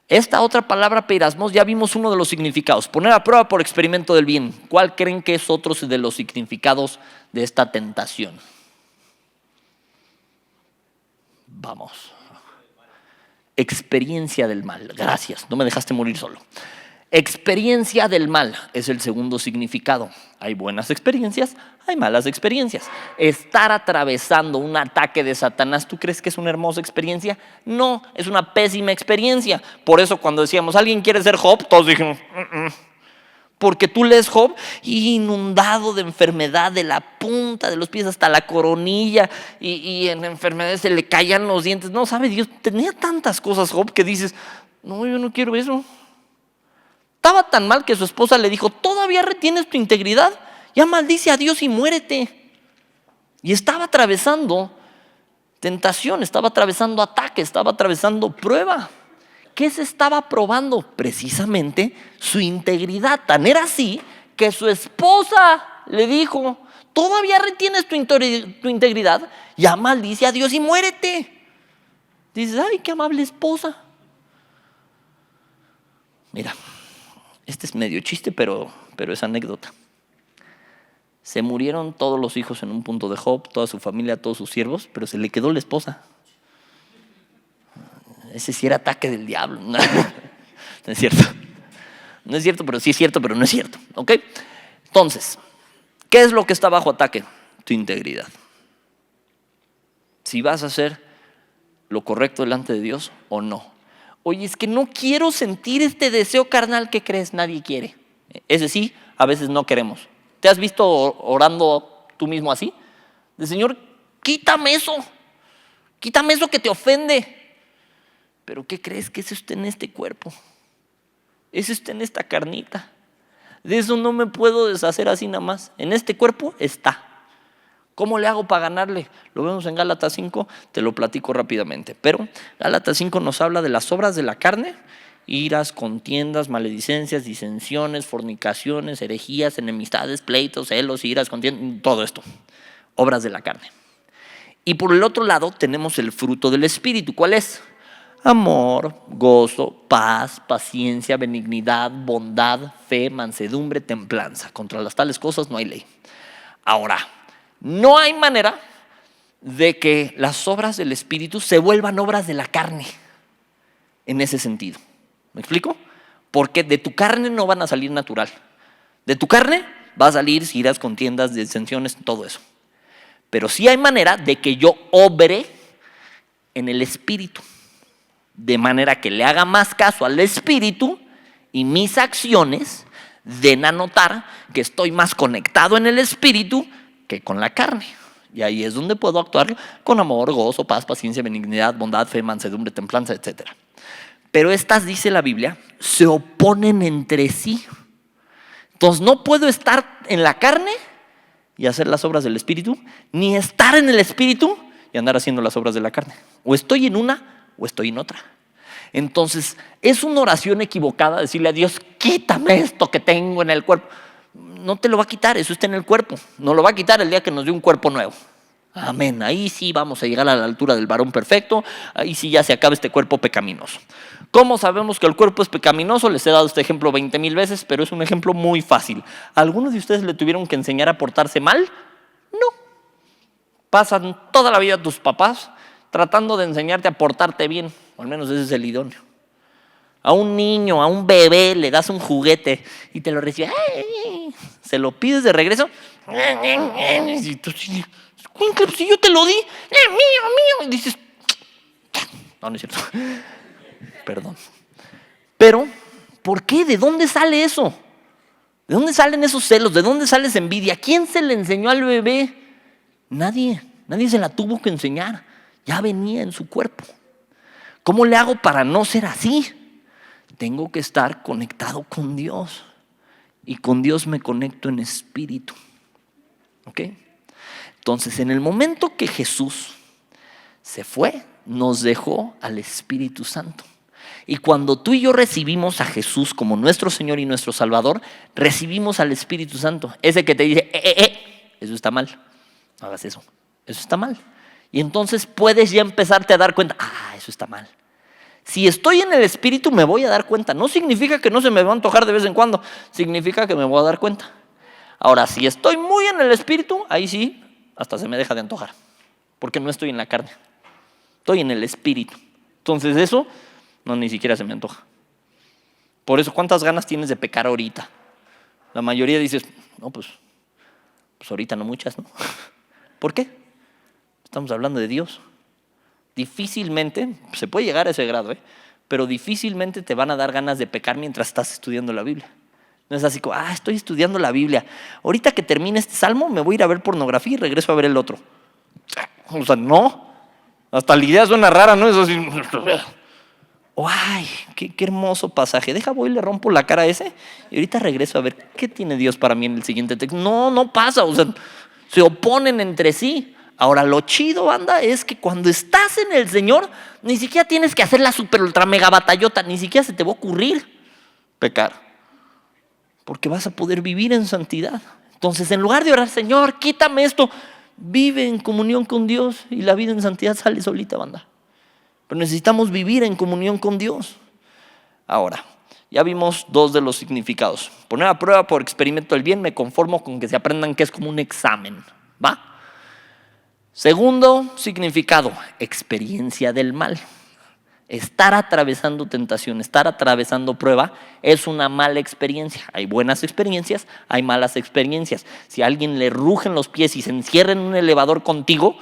Esta otra palabra peirasmos, ya vimos uno de los significados: poner a prueba por experimento del bien. ¿Cuál creen que es otro de los significados de esta tentación? Vamos. Experiencia del mal. Gracias, no me dejaste morir solo. Experiencia del mal es el segundo significado. Hay buenas experiencias, hay malas experiencias. Estar atravesando un ataque de Satanás, ¿tú crees que es una hermosa experiencia? No, es una pésima experiencia. Por eso cuando decíamos, ¿alguien quiere ser Job?, todos dijimos, Porque tú lees Job inundado de enfermedad, de la punta de los pies hasta la coronilla, y en enfermedades se le caían los dientes. No, sabe Dios, tenía tantas cosas Job que dices, no, yo no quiero eso. Estaba tan mal que su esposa le dijo, ¿todavía retienes tu integridad? Ya maldice a Dios y muérete. Y estaba atravesando tentación, estaba atravesando ataque, estaba atravesando prueba. ¿Qué se estaba probando? Precisamente su integridad. Tan era así que su esposa le dijo, ¿todavía retienes tu integridad? Ya maldice a Dios y muérete. Dices, ay, qué amable esposa. Mira, este es medio chiste, pero es anécdota. Se murieron todos los hijos en un punto de Job, toda su familia, todos sus siervos, pero se le quedó la esposa. Ese sí era ataque del diablo. No es cierto. No es cierto, pero sí es cierto, pero no es cierto. ¿Ok? Entonces, ¿qué es lo que está bajo ataque? Tu integridad. Si vas a hacer lo correcto delante de Dios o no. Oye, es que no quiero sentir este deseo carnal. ¿Qué crees? Nadie quiere. Ese sí, a veces no queremos. ¿Te has visto orando tú mismo así? De Señor, quítame eso que te ofende. Pero ¿qué crees? Que eso está en este cuerpo. Eso está en esta carnita. De eso no me puedo deshacer así nada más. En este cuerpo está. ¿Cómo le hago para ganarle? Lo vemos en Gálatas 5, te lo platico rápidamente. Pero Gálatas 5 nos habla de las obras de la carne: iras, contiendas, maledicencias, disensiones, fornicaciones, herejías, enemistades, pleitos, celos, iras, contiendas, todo esto. Obras de la carne. Y por el otro lado tenemos el fruto del Espíritu. ¿Cuál es? Amor, gozo, paz, paciencia, benignidad, bondad, fe, mansedumbre, templanza. Contra las tales cosas no hay ley. Ahora, no hay manera de que las obras del Espíritu se vuelvan obras de la carne en ese sentido. ¿Me explico? Porque de tu carne no van a salir natural. De tu carne va a salir iras, contiendas, disensiones, todo eso. Pero sí hay manera de que yo obre en el Espíritu, de manera que le haga más caso al Espíritu y mis acciones den a notar que estoy más conectado en el Espíritu que con la carne. Y ahí es donde puedo actuar con amor, gozo, paz, paciencia, benignidad, bondad, fe, mansedumbre, templanza, etc. Pero estas, dice la Biblia, se oponen entre sí. Entonces no puedo estar en la carne y hacer las obras del Espíritu, ni estar en el Espíritu y andar haciendo las obras de la carne. O estoy en una o estoy en otra. Entonces es una oración equivocada decirle a Dios, quítame esto que tengo en el cuerpo. No te lo va a quitar, eso está en el cuerpo. No lo va a quitar el día que nos dé un cuerpo nuevo. Amén, ahí sí vamos a llegar a la altura del varón perfecto. Ahí sí ya se acaba este cuerpo pecaminoso. ¿Cómo sabemos que el cuerpo es pecaminoso? Les he dado este ejemplo 20,000 veces, pero es un ejemplo muy fácil. ¿Algunos de ustedes le tuvieron que enseñar a portarse mal? No. Pasan toda la vida tus papás tratando de enseñarte a portarte bien, o al menos ese es el idóneo. A un niño, a un bebé le das un juguete y te lo recibe, se lo pides de regreso, y tú, si yo te lo di, mío, y dices, no es cierto, perdón. Pero, ¿por qué? ¿De dónde sale eso? ¿De dónde salen esos celos? ¿De dónde sale esa envidia? ¿Quién se le enseñó al bebé? Nadie se la tuvo que enseñar, ya venía en su cuerpo. ¿Cómo le hago para no ser así? Tengo que estar conectado con Dios. Y con Dios me conecto en espíritu. ¿Ok? Entonces, en el momento que Jesús se fue, nos dejó al Espíritu Santo. Y cuando tú y yo recibimos a Jesús como nuestro Señor y nuestro Salvador, recibimos al Espíritu Santo. Ese que te dice, eso está mal. No hagas eso. Eso está mal. Y entonces puedes ya empezarte a dar cuenta, eso está mal. Si estoy en el Espíritu me voy a dar cuenta. No significa que no se me va a antojar de vez en cuando. Significa que me voy a dar cuenta. Ahora, si estoy muy en el Espíritu, ahí sí, hasta se me deja de antojar. Porque no estoy en la carne. Estoy en el Espíritu. Entonces eso, no, ni siquiera se me antoja. Por eso, ¿cuántas ganas tienes de pecar ahorita? La mayoría dices, no, pues ahorita no muchas, ¿no? ¿Por qué? Estamos hablando de Dios. Difícilmente, se puede llegar a ese grado, pero difícilmente te van a dar ganas de pecar mientras estás estudiando la Biblia. No es así como, estoy estudiando la Biblia. Ahorita que termine este salmo me voy a ir a ver pornografía y regreso a ver el otro. O sea, no. Hasta la idea suena rara, ¿no? Es así. Qué hermoso pasaje. Voy y le rompo la cara a ese y ahorita regreso a ver qué tiene Dios para mí en el siguiente texto. No pasa. O sea, se oponen entre sí. Ahora, lo chido, banda, es que cuando estás en el Señor, ni siquiera tienes que hacer la super ultra mega batallota, ni siquiera se te va a ocurrir pecar, porque vas a poder vivir en santidad. Entonces, en lugar de orar, Señor, quítame esto, vive en comunión con Dios y la vida en santidad sale solita, banda. Pero necesitamos vivir en comunión con Dios. Ahora, ya vimos 2 de los significados. Poner a prueba por experimento el bien, me conformo con que se aprendan que es como un examen, ¿va? Segundo significado, experiencia del mal. Estar atravesando tentación, estar atravesando prueba es una mala experiencia. Hay buenas experiencias, hay malas experiencias. Si a alguien le rugen los pies y se encierra en un elevador contigo,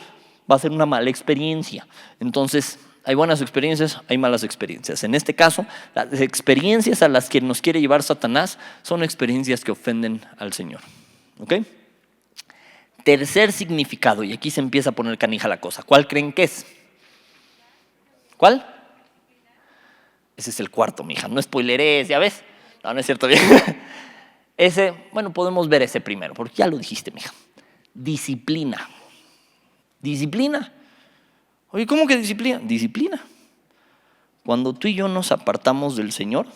va a ser una mala experiencia. Entonces, hay buenas experiencias, hay malas experiencias. En este caso, las experiencias a las que nos quiere llevar Satanás son experiencias que ofenden al Señor. ¿Ok? Tercer significado, y aquí se empieza a poner canija la cosa. ¿Cuál creen que es? ¿Cuál? Ese es el cuarto, mija. No spoilerés, ¿ya ves? No es cierto. Ese, podemos ver ese primero, porque ya lo dijiste, mija. Disciplina. Disciplina. Oye, ¿cómo que disciplina? Disciplina. Cuando tú y yo nos apartamos del Señor,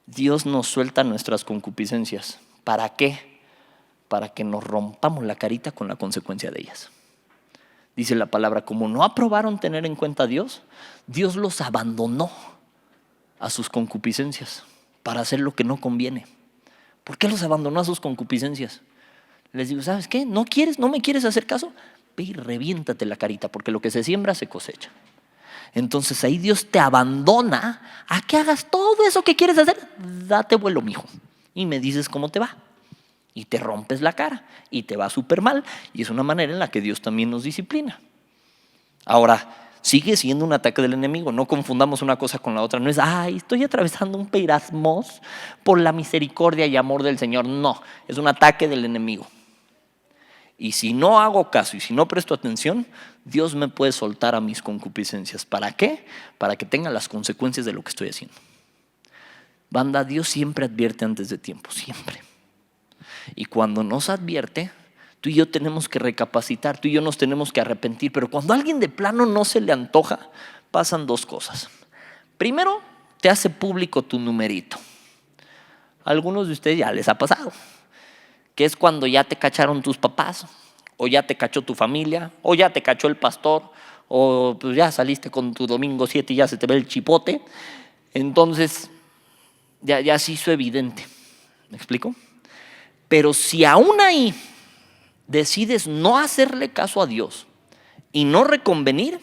Dios nos suelta nuestras concupiscencias. ¿Para qué? Para que nos rompamos la carita con la consecuencia de ellas. dice la palabra, como no aprobaron tener en cuenta a Dios, Dios los abandonó a sus concupiscencias para hacer lo que no conviene. ¿Por qué los abandonó a sus concupiscencias? Les digo, ¿sabes qué? ¿No me quieres hacer caso? Ve y reviéntate la carita, porque lo que se siembra se cosecha. Entonces ahí Dios te abandona a que hagas todo eso que quieres hacer. Date vuelo, mijo, y me dices cómo te va. Y te rompes la cara y te va súper mal. Y es una manera en la que Dios también nos disciplina. Ahora, sigue siendo un ataque del enemigo. No confundamos una cosa con la otra. No es, estoy atravesando un peirasmos por la misericordia y amor del Señor. No, es un ataque del enemigo. Y si no hago caso y si no presto atención, Dios me puede soltar a mis concupiscencias. ¿Para qué? Para que tenga las consecuencias de lo que estoy haciendo. Banda, Dios siempre advierte antes de tiempo, siempre. Y cuando nos advierte, tú y yo tenemos que recapacitar, tú y yo nos tenemos que arrepentir. Pero cuando a alguien de plano no se le antoja, pasan dos cosas. Primero, te hace público tu numerito. A algunos de ustedes ya les ha pasado, que es cuando ya te cacharon tus papás, o ya te cachó tu familia, o ya te cachó el pastor, o pues ya saliste con tu domingo 7 y ya se te ve el chipote. Entonces, ya se hizo evidente. ¿Me explico? Pero si aún ahí decides no hacerle caso a Dios y no reconvenir,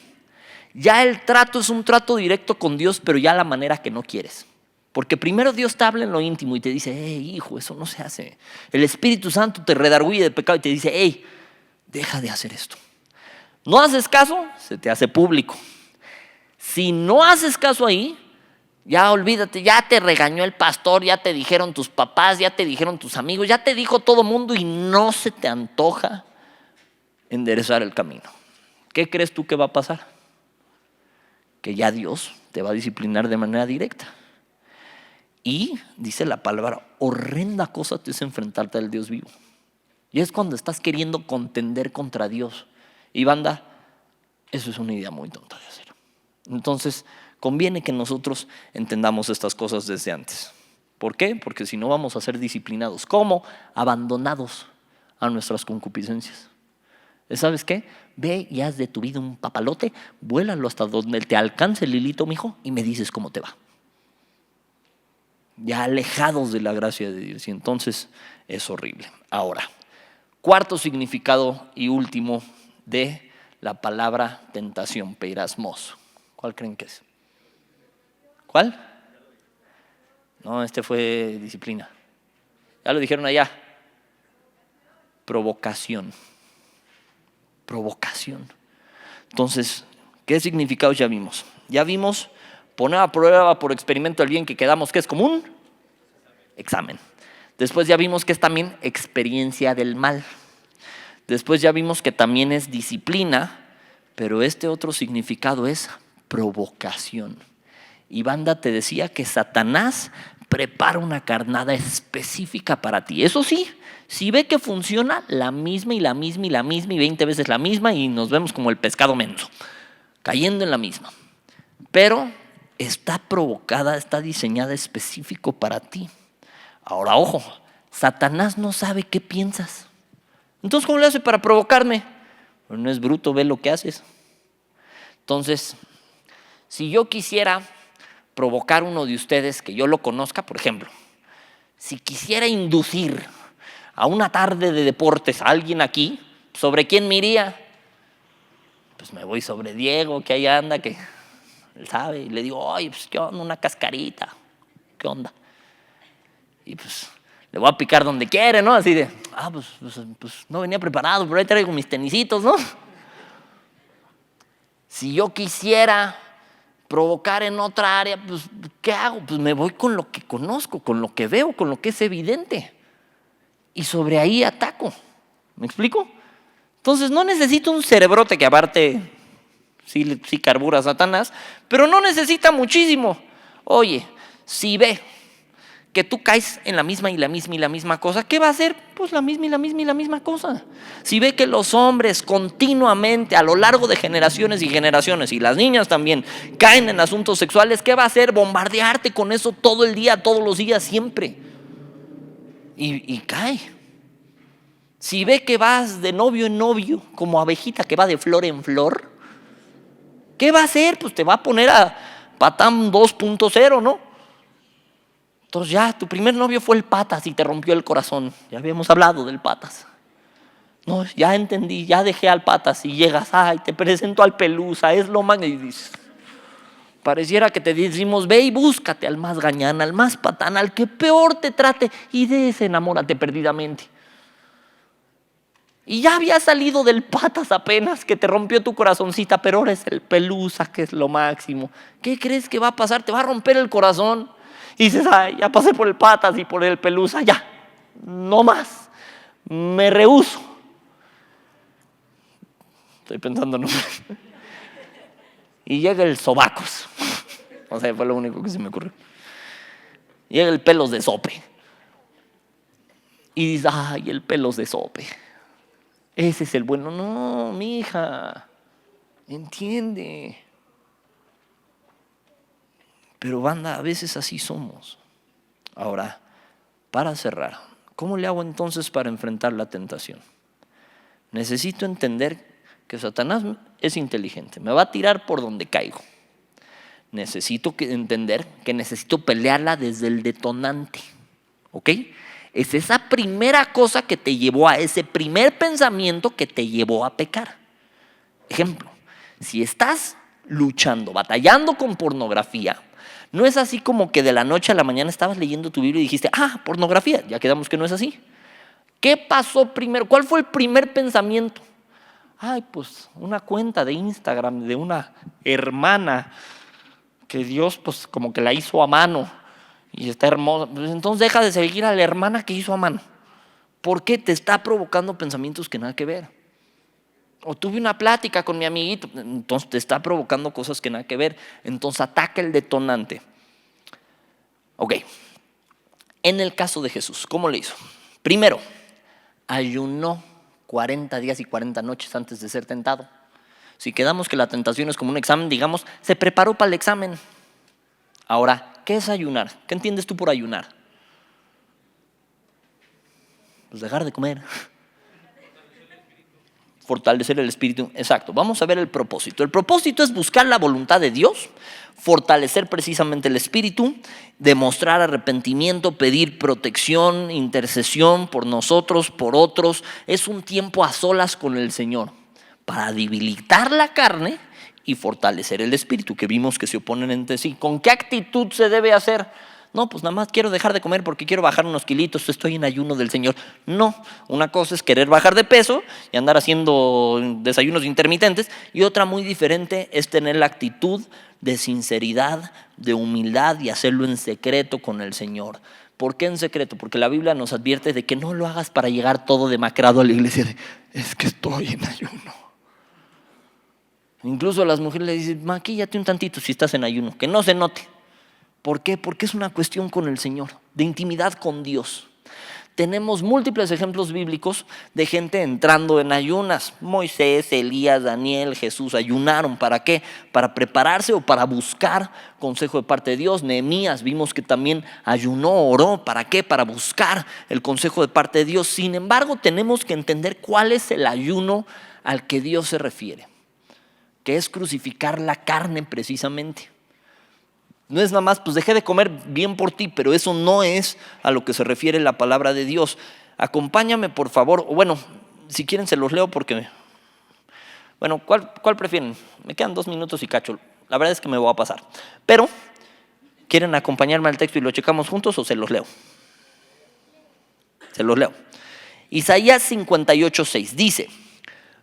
ya el trato es un trato directo con Dios, pero ya a la manera que no quieres. Porque primero Dios te habla en lo íntimo y te dice, hijo, eso no se hace. El Espíritu Santo te redarguye de pecado y te dice, deja de hacer esto. No haces caso, se te hace público. Si no haces caso ahí, ya olvídate, ya te regañó el pastor, ya te dijeron tus papás, ya te dijeron tus amigos, ya te dijo todo mundo y no se te antoja enderezar el camino. ¿Qué crees tú que va a pasar? Que ya Dios te va a disciplinar de manera directa. Y dice la palabra, horrenda cosa te es enfrentarte al Dios vivo. Y es cuando estás queriendo contender contra Dios. Y banda, eso es una idea muy tonta de hacer. Entonces, conviene que nosotros entendamos estas cosas desde antes. ¿Por qué? Porque si no vamos a ser disciplinados. ¿Cómo? Abandonados a nuestras concupiscencias. ¿Sabes qué? Ve y haz de tu vida un papalote, vuélalo hasta donde te alcance el hilito, mijo, y me dices cómo te va. Ya alejados de la gracia de Dios. Y entonces es horrible. Ahora, cuarto significado y último de la palabra tentación, peirasmos. ¿Cuál creen que es? ¿Cuál? No, este fue disciplina. Ya lo dijeron allá. Provocación. Provocación. Entonces, ¿qué significados ya vimos? Ya vimos poner a prueba por experimento el bien que quedamos, que es común. Examen. Después ya vimos que es también experiencia del mal. Después ya vimos que también es disciplina, pero este otro significado es provocación. Y banda, te decía que Satanás prepara una carnada específica para ti. Eso sí, si ve que funciona, la misma y la misma y la misma y 20 veces la misma y nos vemos como el pescado menso, cayendo en la misma. Pero está provocada, está diseñada específico para ti. Ahora, ojo, Satanás no sabe qué piensas. Entonces, ¿cómo le hace para provocarme? Pero no es bruto, ve lo que haces. Entonces, si yo quisiera provocar uno de ustedes que yo lo conozca, por ejemplo, si quisiera inducir a una tarde de deportes a alguien aquí, ¿sobre quién me iría? Pues me voy sobre Diego, que ahí anda, que él sabe, y le digo, oye, pues qué onda, una cascarita, ¿qué onda? Y pues le voy a picar donde quiere, ¿no? Así de, pues no venía preparado, pero ahí traigo mis tenisitos, ¿no? Si yo quisiera provocar en otra área, pues ¿qué hago? Pues me voy con lo que conozco, con lo que veo, con lo que es evidente. Y sobre ahí ataco. ¿Me explico? Entonces no necesito un cerebrote que aparte sí carbura a Satanás, pero no necesita muchísimo. Oye, si ve que tú caes en la misma y la misma y la misma cosa, ¿qué va a hacer? Pues la misma y la misma y la misma cosa. Si ve que los hombres continuamente a lo largo de generaciones y generaciones, y las niñas también, caen en asuntos sexuales, ¿qué va a hacer? Bombardearte con eso todo el día, todos los días, siempre. Y cae. Si ve que vas de novio en novio, como abejita que va de flor en flor, ¿qué va a hacer? Pues te va a poner a patán 2.0, ¿no? Entonces ya, tu primer novio fue el patas y te rompió el corazón. Ya habíamos hablado del patas. No, ya entendí, ya dejé al patas y llegas, ay, te presento al pelusa, es lo más. Y dices, pareciera que te decimos, ve y búscate al más gañán, al más patán, al que peor te trate y de ese enamórate perdidamente. Y ya había salido del patas apenas que te rompió tu corazoncita, pero ahora es el pelusa que es lo máximo. ¿Qué crees que va a pasar? Te va a romper el corazón. Y dices, ay, ya pasé por el patas y por el pelusa, ya, no más, me rehúso. Estoy pensando, no. Y llega el sobacos. O sea, fue lo único que se me ocurrió. Llega el pelos de sope. Y dices, ay, el pelos de sope. Ese es el bueno. No, mi hija, entiende. Pero banda, a veces así somos. Ahora, para cerrar, ¿cómo le hago entonces para enfrentar la tentación? Necesito entender que Satanás es inteligente, me va a tirar por donde caigo. Necesito entender que necesito pelearla desde el detonante, ¿ok? Es esa primera cosa que te llevó a ese primer pensamiento que te llevó a pecar. Ejemplo, si estás luchando, batallando con pornografía, no es así como que de la noche a la mañana estabas leyendo tu Biblia y dijiste, pornografía, ya quedamos que no es así. ¿Qué pasó primero? ¿Cuál fue el primer pensamiento? Ay, pues una cuenta de Instagram de una hermana que Dios pues como que la hizo a mano y está hermosa. Pues entonces deja de seguir a la hermana que hizo a mano. ¿Por qué? Te está provocando pensamientos que nada que ver. O tuve una plática con mi amiguito, entonces te está provocando cosas que nada que ver. Entonces ataca el detonante. Ok, en el caso de Jesús, ¿cómo le hizo? Primero, ayunó 40 días y 40 noches antes de ser tentado. Si quedamos que la tentación es como un examen, digamos, se preparó para el examen. Ahora, ¿qué es ayunar? ¿Qué entiendes tú por ayunar? Pues dejar de comer. Fortalecer el espíritu, exacto. Vamos a ver el propósito. El propósito es buscar la voluntad de Dios, fortalecer precisamente el espíritu, demostrar arrepentimiento, pedir protección, intercesión por nosotros, por otros. Es un tiempo a solas con el Señor para debilitar la carne y fortalecer el espíritu, que vimos que se oponen entre sí. ¿Con qué actitud se debe hacer? No, pues nada más quiero dejar de comer porque quiero bajar unos kilitos, estoy en ayuno del Señor. No, una cosa es querer bajar de peso y andar haciendo desayunos intermitentes, y otra muy diferente es tener la actitud de sinceridad, de humildad y hacerlo en secreto con el Señor. ¿Por qué en secreto? Porque la Biblia nos advierte de que no lo hagas para llegar todo demacrado a la iglesia. Es que estoy en ayuno. Incluso a las mujeres le dicen, maquíllate un tantito si estás en ayuno, que no se note. ¿Por qué? Porque es una cuestión con el Señor, de intimidad con Dios. Tenemos múltiples ejemplos bíblicos de gente entrando en ayunas. Moisés, Elías, Daniel, Jesús ayunaron. ¿Para qué? Para prepararse o para buscar consejo de parte de Dios. Nehemías vimos que también ayunó, oró. ¿Para qué? Para buscar el consejo de parte de Dios. Sin embargo, tenemos que entender cuál es el ayuno al que Dios se refiere, que es crucificar la carne precisamente. No es nada más, pues dejé de comer bien por ti, pero eso no es a lo que se refiere la palabra de Dios. Acompáñame, por favor, o bueno, si quieren se los leo porque, bueno, ¿cuál prefieren? Me quedan 2 minutos y cacho, la verdad es que me voy a pasar. Pero, ¿quieren acompañarme al texto y lo checamos juntos o se los leo? Se los leo. Isaías 58:6 dice,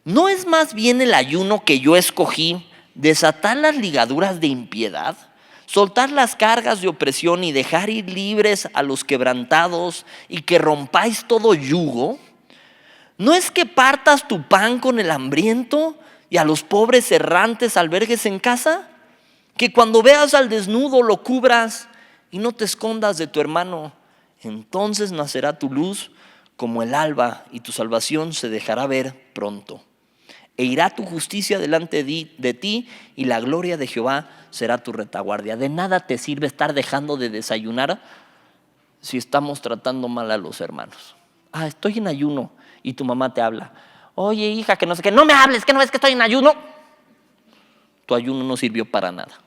¿no es más bien el ayuno que yo escogí desatar las ligaduras de impiedad? Soltar las cargas de opresión y dejar ir libres a los quebrantados y que rompáis todo yugo. ¿No es que partas tu pan con el hambriento y a los pobres errantes albergues en casa? Que cuando veas al desnudo lo cubras y no te escondas de tu hermano. Entonces nacerá tu luz como el alba y tu salvación se dejará ver pronto. E irá tu justicia delante de ti y la gloria de Jehová será tu retaguardia. De nada te sirve estar dejando de desayunar si estamos tratando mal a los hermanos. Estoy en ayuno y tu mamá te habla. Oye, hija, que no sé qué, no me hables, que no ves que estoy en ayuno. Tu ayuno no sirvió para nada.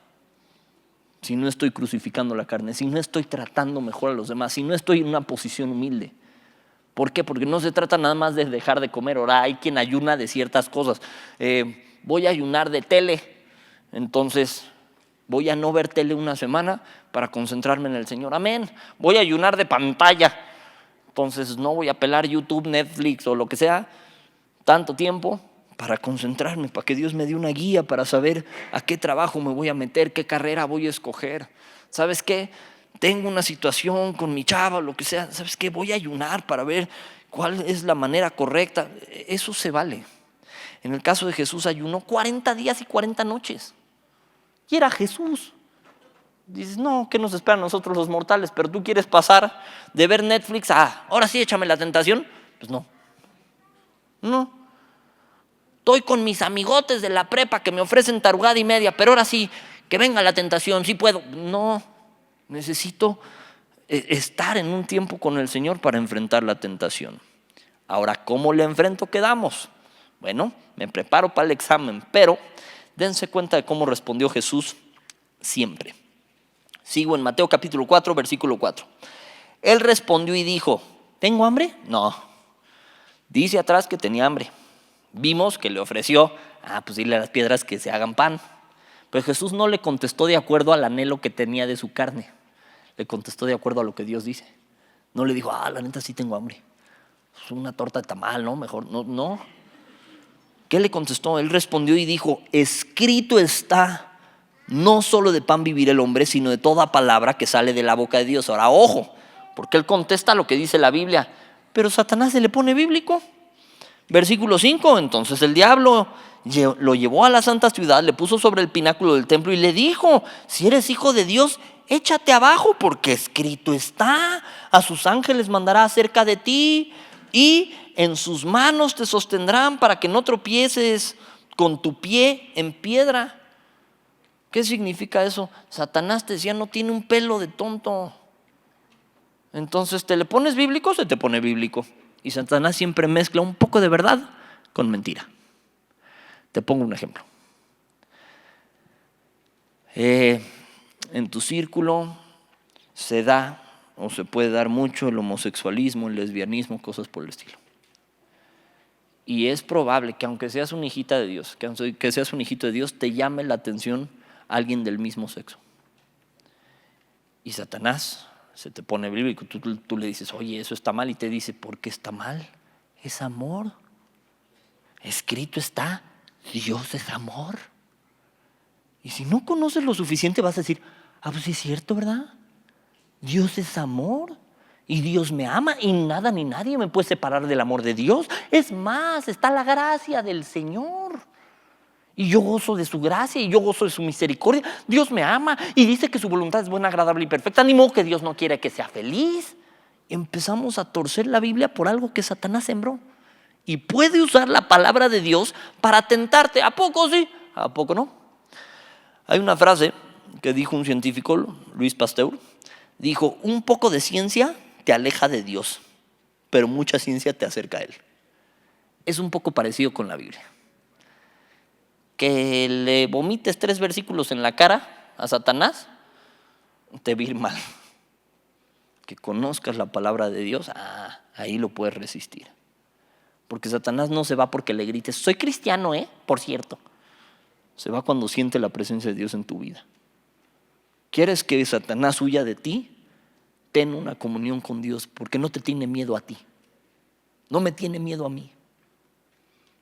Si no estoy crucificando la carne, si no estoy tratando mejor a los demás, si no estoy en una posición humilde. ¿Por qué? Porque no se trata nada más de dejar de comer. Ahora hay quien ayuna de ciertas cosas. Voy a ayunar de tele, entonces voy a no ver tele una semana para concentrarme en el Señor. Amén. Voy a ayunar de pantalla, entonces no voy a pelar YouTube, Netflix o lo que sea tanto tiempo para concentrarme, para que Dios me dé una guía para saber a qué trabajo me voy a meter, qué carrera voy a escoger. ¿Sabes qué? Tengo una situación con mi chava o lo que sea. ¿Sabes qué? Voy a ayunar para ver cuál es la manera correcta. Eso se vale. En el caso de Jesús ayunó 40 días y 40 noches. Y era Jesús. Dices, no, ¿qué nos espera a nosotros los mortales? Pero tú quieres pasar de ver Netflix a, ahora sí, échame la tentación. Pues no. Estoy con mis amigotes de la prepa que me ofrecen tarugada y media, pero ahora sí, que venga la tentación, sí puedo. No, necesito estar en un tiempo con el Señor para enfrentar la tentación. Ahora, ¿cómo le enfrento? Quedamos. Bueno, me preparo para el examen, pero dense cuenta de cómo respondió Jesús siempre. Sigo en Mateo capítulo 4, versículo 4. Él respondió y dijo, ¿tengo hambre? No. Dice atrás que tenía hambre. Vimos que le ofreció, pues dile a las piedras que se hagan pan. Pero Jesús no le contestó de acuerdo al anhelo que tenía de su carne. Le contestó de acuerdo a lo que Dios dice. No le dijo, la neta sí tengo hambre. Es una torta de tamal, ¿no? Mejor, no. ¿Qué le contestó? Él respondió y dijo, escrito está, no solo de pan vivirá el hombre, sino de toda palabra que sale de la boca de Dios. Ahora, ojo, porque él contesta lo que dice la Biblia. Pero Satanás se le pone bíblico. Versículo 5, entonces el diablo lo llevó a la santa ciudad, le puso sobre el pináculo del templo y le dijo, si eres hijo de Dios, échate abajo, porque escrito está, a sus ángeles mandará acerca de ti y en sus manos te sostendrán para que no tropieces con tu pie en piedra. ¿Qué significa eso? Satanás te decía, no tiene un pelo de tonto. Entonces, ¿te le pones bíblico? Se te pone bíblico. Y Satanás siempre mezcla un poco de verdad con mentira. Te pongo un ejemplo. En tu círculo se da o se puede dar mucho el homosexualismo, el lesbianismo, cosas por el estilo. Y es probable que aunque seas una hijita de Dios, que seas un hijito de Dios, te llame la atención alguien del mismo sexo. Y Satanás se te pone bíblico, tú le dices, oye, eso está mal, y te dice, ¿por qué está mal? Es amor. Escrito está, Dios es amor. Y si no conoces lo suficiente vas a decir, pues sí es cierto, ¿verdad? Dios es amor y Dios me ama y nada ni nadie me puede separar del amor de Dios. Es más, está la gracia del Señor. Y yo gozo de su gracia y yo gozo de su misericordia. Dios me ama y dice que su voluntad es buena, agradable y perfecta. Ni modo que Dios no quiere que sea feliz. Empezamos a torcer la Biblia por algo que Satanás sembró. Y puede usar la palabra de Dios para tentarte. ¿A poco sí? ¿A poco no? Hay una frase que dijo un científico, Luis Pasteur. Dijo, un poco de ciencia te aleja de Dios, pero mucha ciencia te acerca a Él. Es un poco parecido con la Biblia. Que le vomites 3 versículos en la cara a Satanás, te va a ir mal. Que conozcas la palabra de Dios, ahí lo puedes resistir. Porque Satanás no se va porque le grites, soy cristiano, por cierto. Se va cuando siente la presencia de Dios en tu vida. ¿Quieres que Satanás huya de ti? Ten una comunión con Dios, porque no te tiene miedo a ti. No me tiene miedo a mí.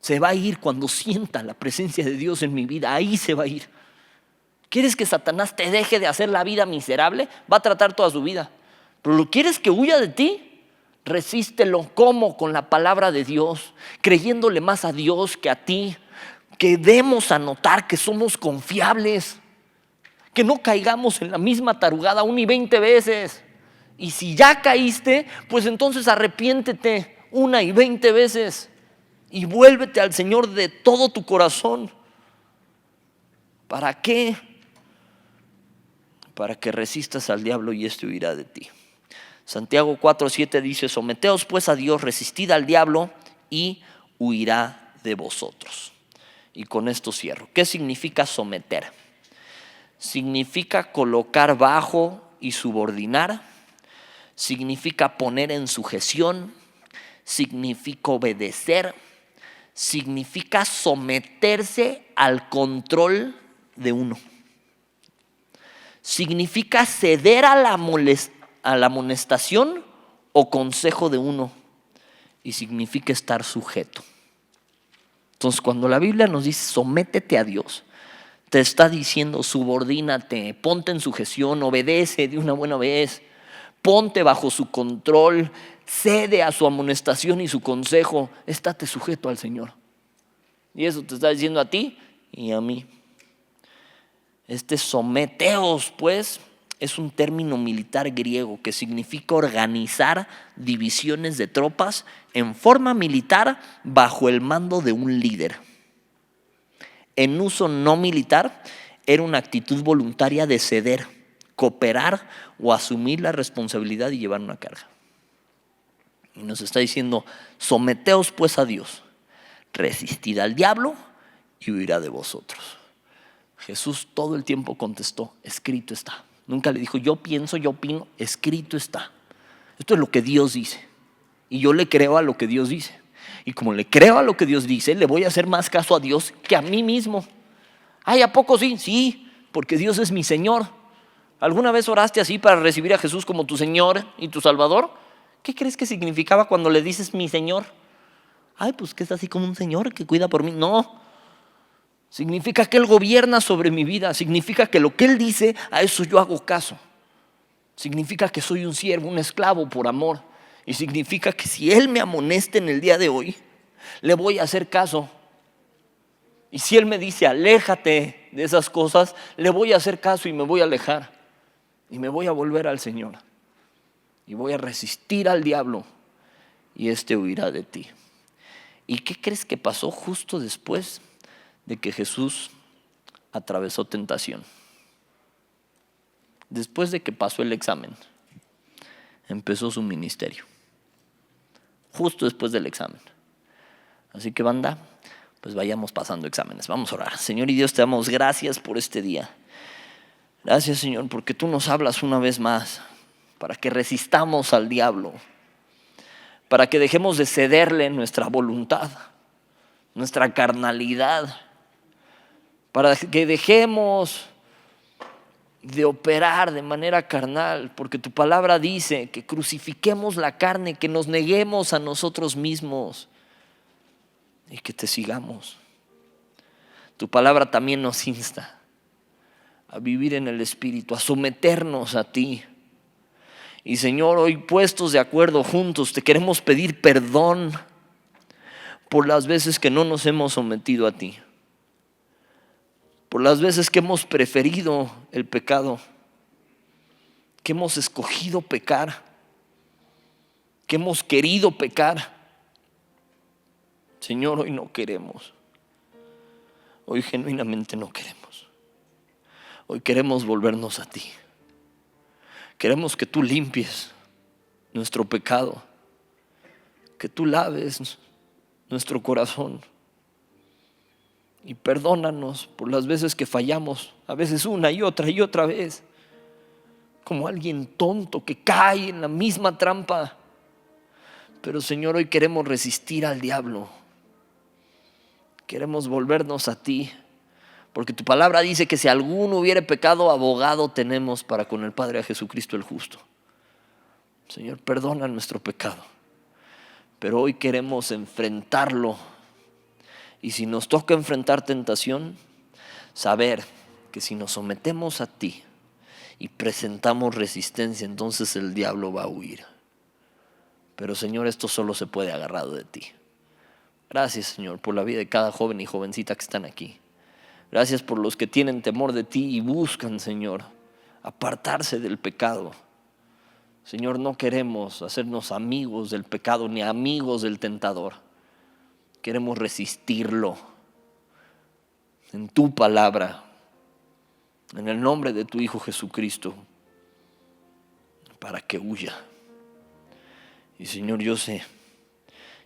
Se va a ir cuando sienta la presencia de Dios en mi vida. Ahí se va a ir. ¿Quieres que Satanás te deje de hacer la vida miserable? Va a tratar toda su vida. ¿Pero quieres que huya de ti? Resístelo. ¿Cómo? Con la palabra de Dios, creyéndole más a Dios que a ti. Que demos a notar que somos confiables. Que no caigamos en la misma tarugada 1 y 20 veces. Y si ya caíste, pues entonces arrepiéntete 1 y 20 veces. Y vuélvete al Señor de todo tu corazón. ¿Para qué? Para que resistas al diablo y éste huirá de ti. Santiago 4:7 dice: someteos pues a Dios, resistid al diablo y huirá de vosotros. Y con esto cierro. ¿Qué significa someter? Significa colocar bajo y subordinar. Significa poner en sujeción. Significa obedecer. Significa someterse al control de uno. Significa ceder a la amonestación o consejo de uno. Y significa estar sujeto. Entonces, cuando la Biblia nos dice sométete a Dios, te está diciendo subordínate, ponte en sujeción, obedece de una buena vez, ponte bajo su control, cede a su amonestación y su consejo, estate sujeto al Señor. Y eso te está diciendo a ti y a mí. Someteos, pues, es un término militar griego que significa organizar divisiones de tropas en forma militar bajo el mando de un líder. En uso no militar, era una actitud voluntaria de ceder, cooperar o asumir la responsabilidad y llevar una carga. Y nos está diciendo: someteos pues a Dios, resistid al diablo y huirá de vosotros. Jesús todo el tiempo contestó: escrito está. Nunca le dijo yo pienso, yo opino, escrito está. Esto es lo que Dios dice y yo le creo a lo que Dios dice. Y como le creo a lo que Dios dice, le voy a hacer más caso a Dios que a mí mismo. Ay, ¿a poco sí? Sí, porque Dios es mi Señor. ¿Alguna vez oraste así para recibir a Jesús como tu Señor y tu Salvador? ¿Qué crees que significaba cuando le dices mi Señor? Ay, pues que es así como un Señor que cuida por mí. No, significa que Él gobierna sobre mi vida. Significa que lo que Él dice, a eso yo hago caso. Significa que soy un siervo, un esclavo por amor. Y significa que si Él me amonesta en el día de hoy, le voy a hacer caso. Y si Él me dice aléjate de esas cosas, le voy a hacer caso y me voy a alejar. Y me voy a volver al Señor. Y voy a resistir al diablo y huirá de ti. ¿Y qué crees que pasó justo después de que Jesús atravesó tentación? Después de que pasó el examen, empezó su ministerio. Justo después del examen. Así que banda, pues vayamos pasando exámenes. Vamos a orar. Señor y Dios, te damos gracias por este día. Gracias, Señor, porque tú nos hablas una vez más para que resistamos al diablo, para que dejemos de cederle nuestra voluntad, nuestra carnalidad, para que dejemos de operar de manera carnal, porque tu palabra dice que crucifiquemos la carne, que nos neguemos a nosotros mismos y que te sigamos. Tu palabra también nos insta a vivir en el Espíritu, a someternos a ti. Y Señor, hoy puestos de acuerdo juntos, te queremos pedir perdón por las veces que no nos hemos sometido a ti, por las veces que hemos preferido el pecado, que hemos escogido pecar, que hemos querido pecar. Señor, hoy no queremos. Hoy genuinamente no queremos. Hoy queremos volvernos a ti. Queremos que tú limpies nuestro pecado, que tú laves nuestro corazón y perdónanos por las veces que fallamos, a veces una y otra vez, como alguien tonto que cae en la misma trampa. Pero Señor, hoy queremos resistir al diablo, queremos volvernos a ti. Porque tu palabra dice que si alguno hubiere pecado, abogado tenemos para con el Padre, a Jesucristo el justo. Señor, perdona nuestro pecado. Pero hoy queremos enfrentarlo. Y si nos toca enfrentar tentación, saber que si nos sometemos a ti y presentamos resistencia, entonces el diablo va a huir. Pero Señor, esto solo se puede agarrado de ti. Gracias, Señor, por la vida de cada joven y jovencita que están aquí. Gracias por los que tienen temor de ti y buscan, Señor, apartarse del pecado. Señor, no queremos hacernos amigos del pecado ni amigos del tentador. Queremos resistirlo en tu palabra, en el nombre de tu Hijo Jesucristo, para que huya. Y Señor, yo sé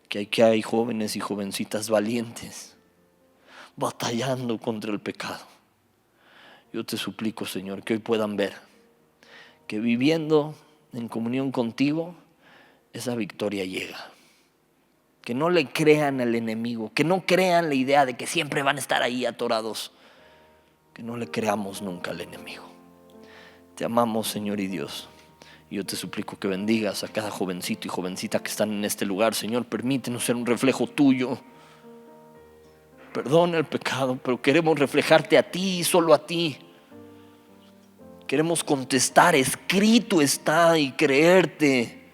que hay jóvenes y jovencitas valientes batallando contra el pecado. Yo te suplico, Señor, que hoy puedan ver que viviendo en comunión contigo, esa victoria llega. Que no le crean al enemigo, que no crean la idea de que siempre van a estar ahí atorados. Que no le creamos nunca al enemigo. Te amamos, Señor y Dios. Y yo te suplico que bendigas a cada jovencito y jovencita que están en este lugar. Señor, permítenos ser un reflejo tuyo. Perdona el pecado, pero queremos reflejarte a ti y solo a ti. Queremos contestar, escrito está, y creerte.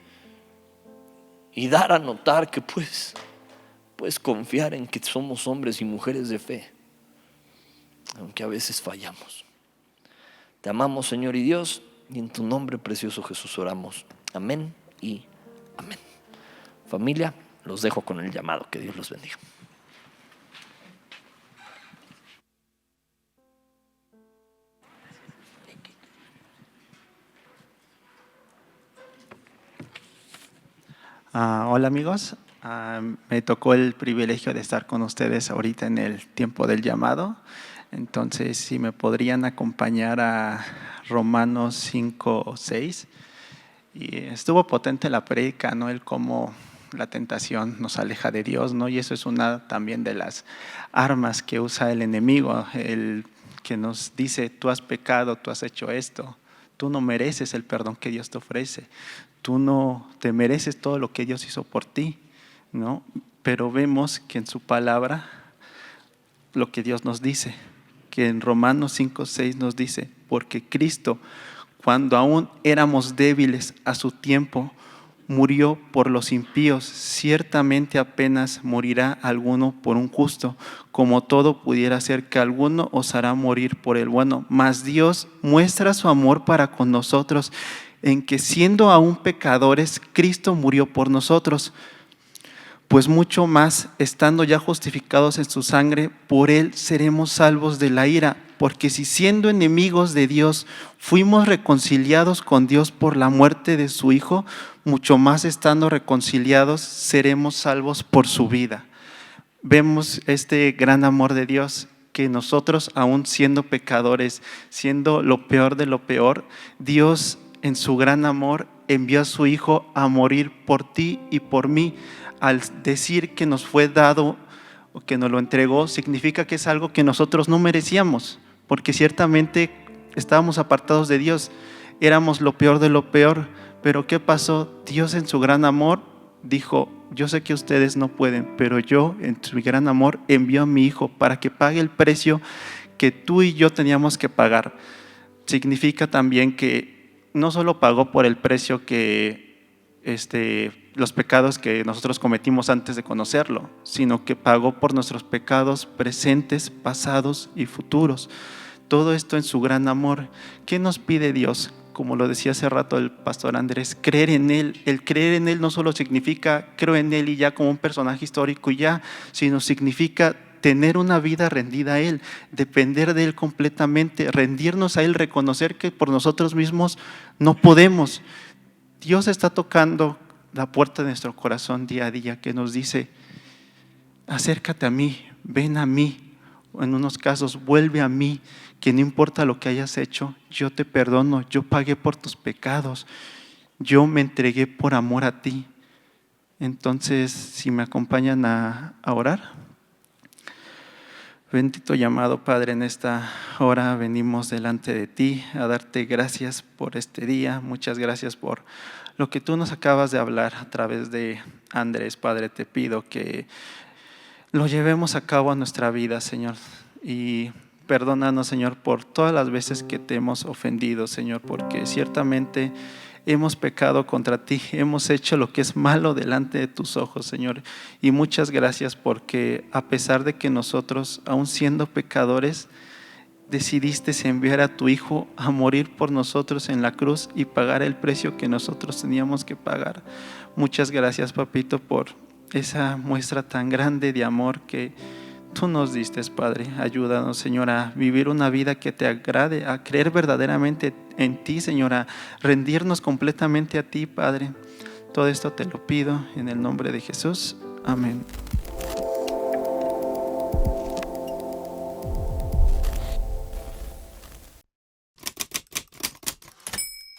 Y dar a notar que puedes confiar en que somos hombres y mujeres de fe, aunque a veces fallamos. Te amamos, Señor y Dios, y en tu nombre precioso Jesús oramos. Amén y amén. Familia, los dejo con el llamado. Que Dios los bendiga. Hola amigos, me tocó el privilegio de estar con ustedes ahorita en el tiempo del llamado. Entonces, si me podrían acompañar a Romanos 5:6. Y estuvo potente la prédica, ¿no? El cómo la tentación nos aleja de Dios, ¿no? Y eso es una también de las armas que usa el enemigo, el que nos dice: tú has pecado, tú has hecho esto, tú no mereces el perdón que Dios te ofrece, tú no te mereces todo lo que Dios hizo por ti, ¿no? Pero vemos que en su palabra lo que Dios nos dice, que en Romanos 5:6 nos dice: porque Cristo, cuando aún éramos débiles a su tiempo, murió por los impíos. Ciertamente apenas morirá alguno por un justo, como todo pudiera ser que alguno os hará morir por el bueno. Mas Dios muestra su amor para con nosotros, en que siendo aún pecadores, Cristo murió por nosotros. Pues mucho más, estando ya justificados en su sangre, por él seremos salvos de la ira. Porque si siendo enemigos de Dios fuimos reconciliados con Dios por la muerte de su Hijo, mucho más estando reconciliados seremos salvos por su vida. Vemos este gran amor de Dios, que nosotros, aún siendo pecadores, siendo lo peor de lo peor, Dios en su gran amor envió a su Hijo a morir por ti y por mí. Al decir que nos fue dado o que nos lo entregó, significa que es algo que nosotros no merecíamos, porque ciertamente estábamos apartados de Dios, éramos lo peor de lo peor. Pero ¿qué pasó? Dios en su gran amor dijo: yo sé que ustedes no pueden, pero yo en su gran amor envió a mi Hijo para que pague el precio que tú y yo teníamos que pagar. Significa también que no solo pagó por el precio que los pecados que nosotros cometimos antes de conocerlo, sino que pagó por nuestros pecados presentes, pasados y futuros. Todo esto en su gran amor. ¿Qué nos pide Dios? Como lo decía hace rato el pastor Andrés, creer en Él. El creer en Él no solo significa creo en Él y ya como un personaje histórico y ya, sino significa tener una vida rendida a Él, depender de Él completamente, rendirnos a Él, reconocer que por nosotros mismos no podemos. Dios está tocando la puerta de nuestro corazón día a día, que nos dice: acércate a mí, ven a mí. En unos casos, vuelve a mí, que no importa lo que hayas hecho, yo te perdono, yo pagué por tus pecados, yo me entregué por amor a ti. Entonces, si me acompañan a orar. Bendito y amado Padre, en esta hora venimos delante de ti a darte gracias por este día. Muchas gracias por lo que tú nos acabas de hablar a través de Andrés. Padre, te pido que lo llevemos a cabo a nuestra vida, Señor. Y perdónanos, Señor, por todas las veces que te hemos ofendido, Señor, porque ciertamente hemos pecado contra ti, hemos hecho lo que es malo delante de tus ojos, Señor. Y muchas gracias porque a pesar de que nosotros, aún siendo pecadores, decidiste enviar a tu Hijo a morir por nosotros en la cruz y pagar el precio que nosotros teníamos que pagar. Muchas gracias, papito, por esa muestra tan grande de amor que tú nos diste, Padre. Ayúdanos, Señor, a vivir una vida que te agrade, a creer verdaderamente en ti, Señor, a rendirnos completamente a ti, Padre. Todo esto te lo pido en el nombre de Jesús. Amén.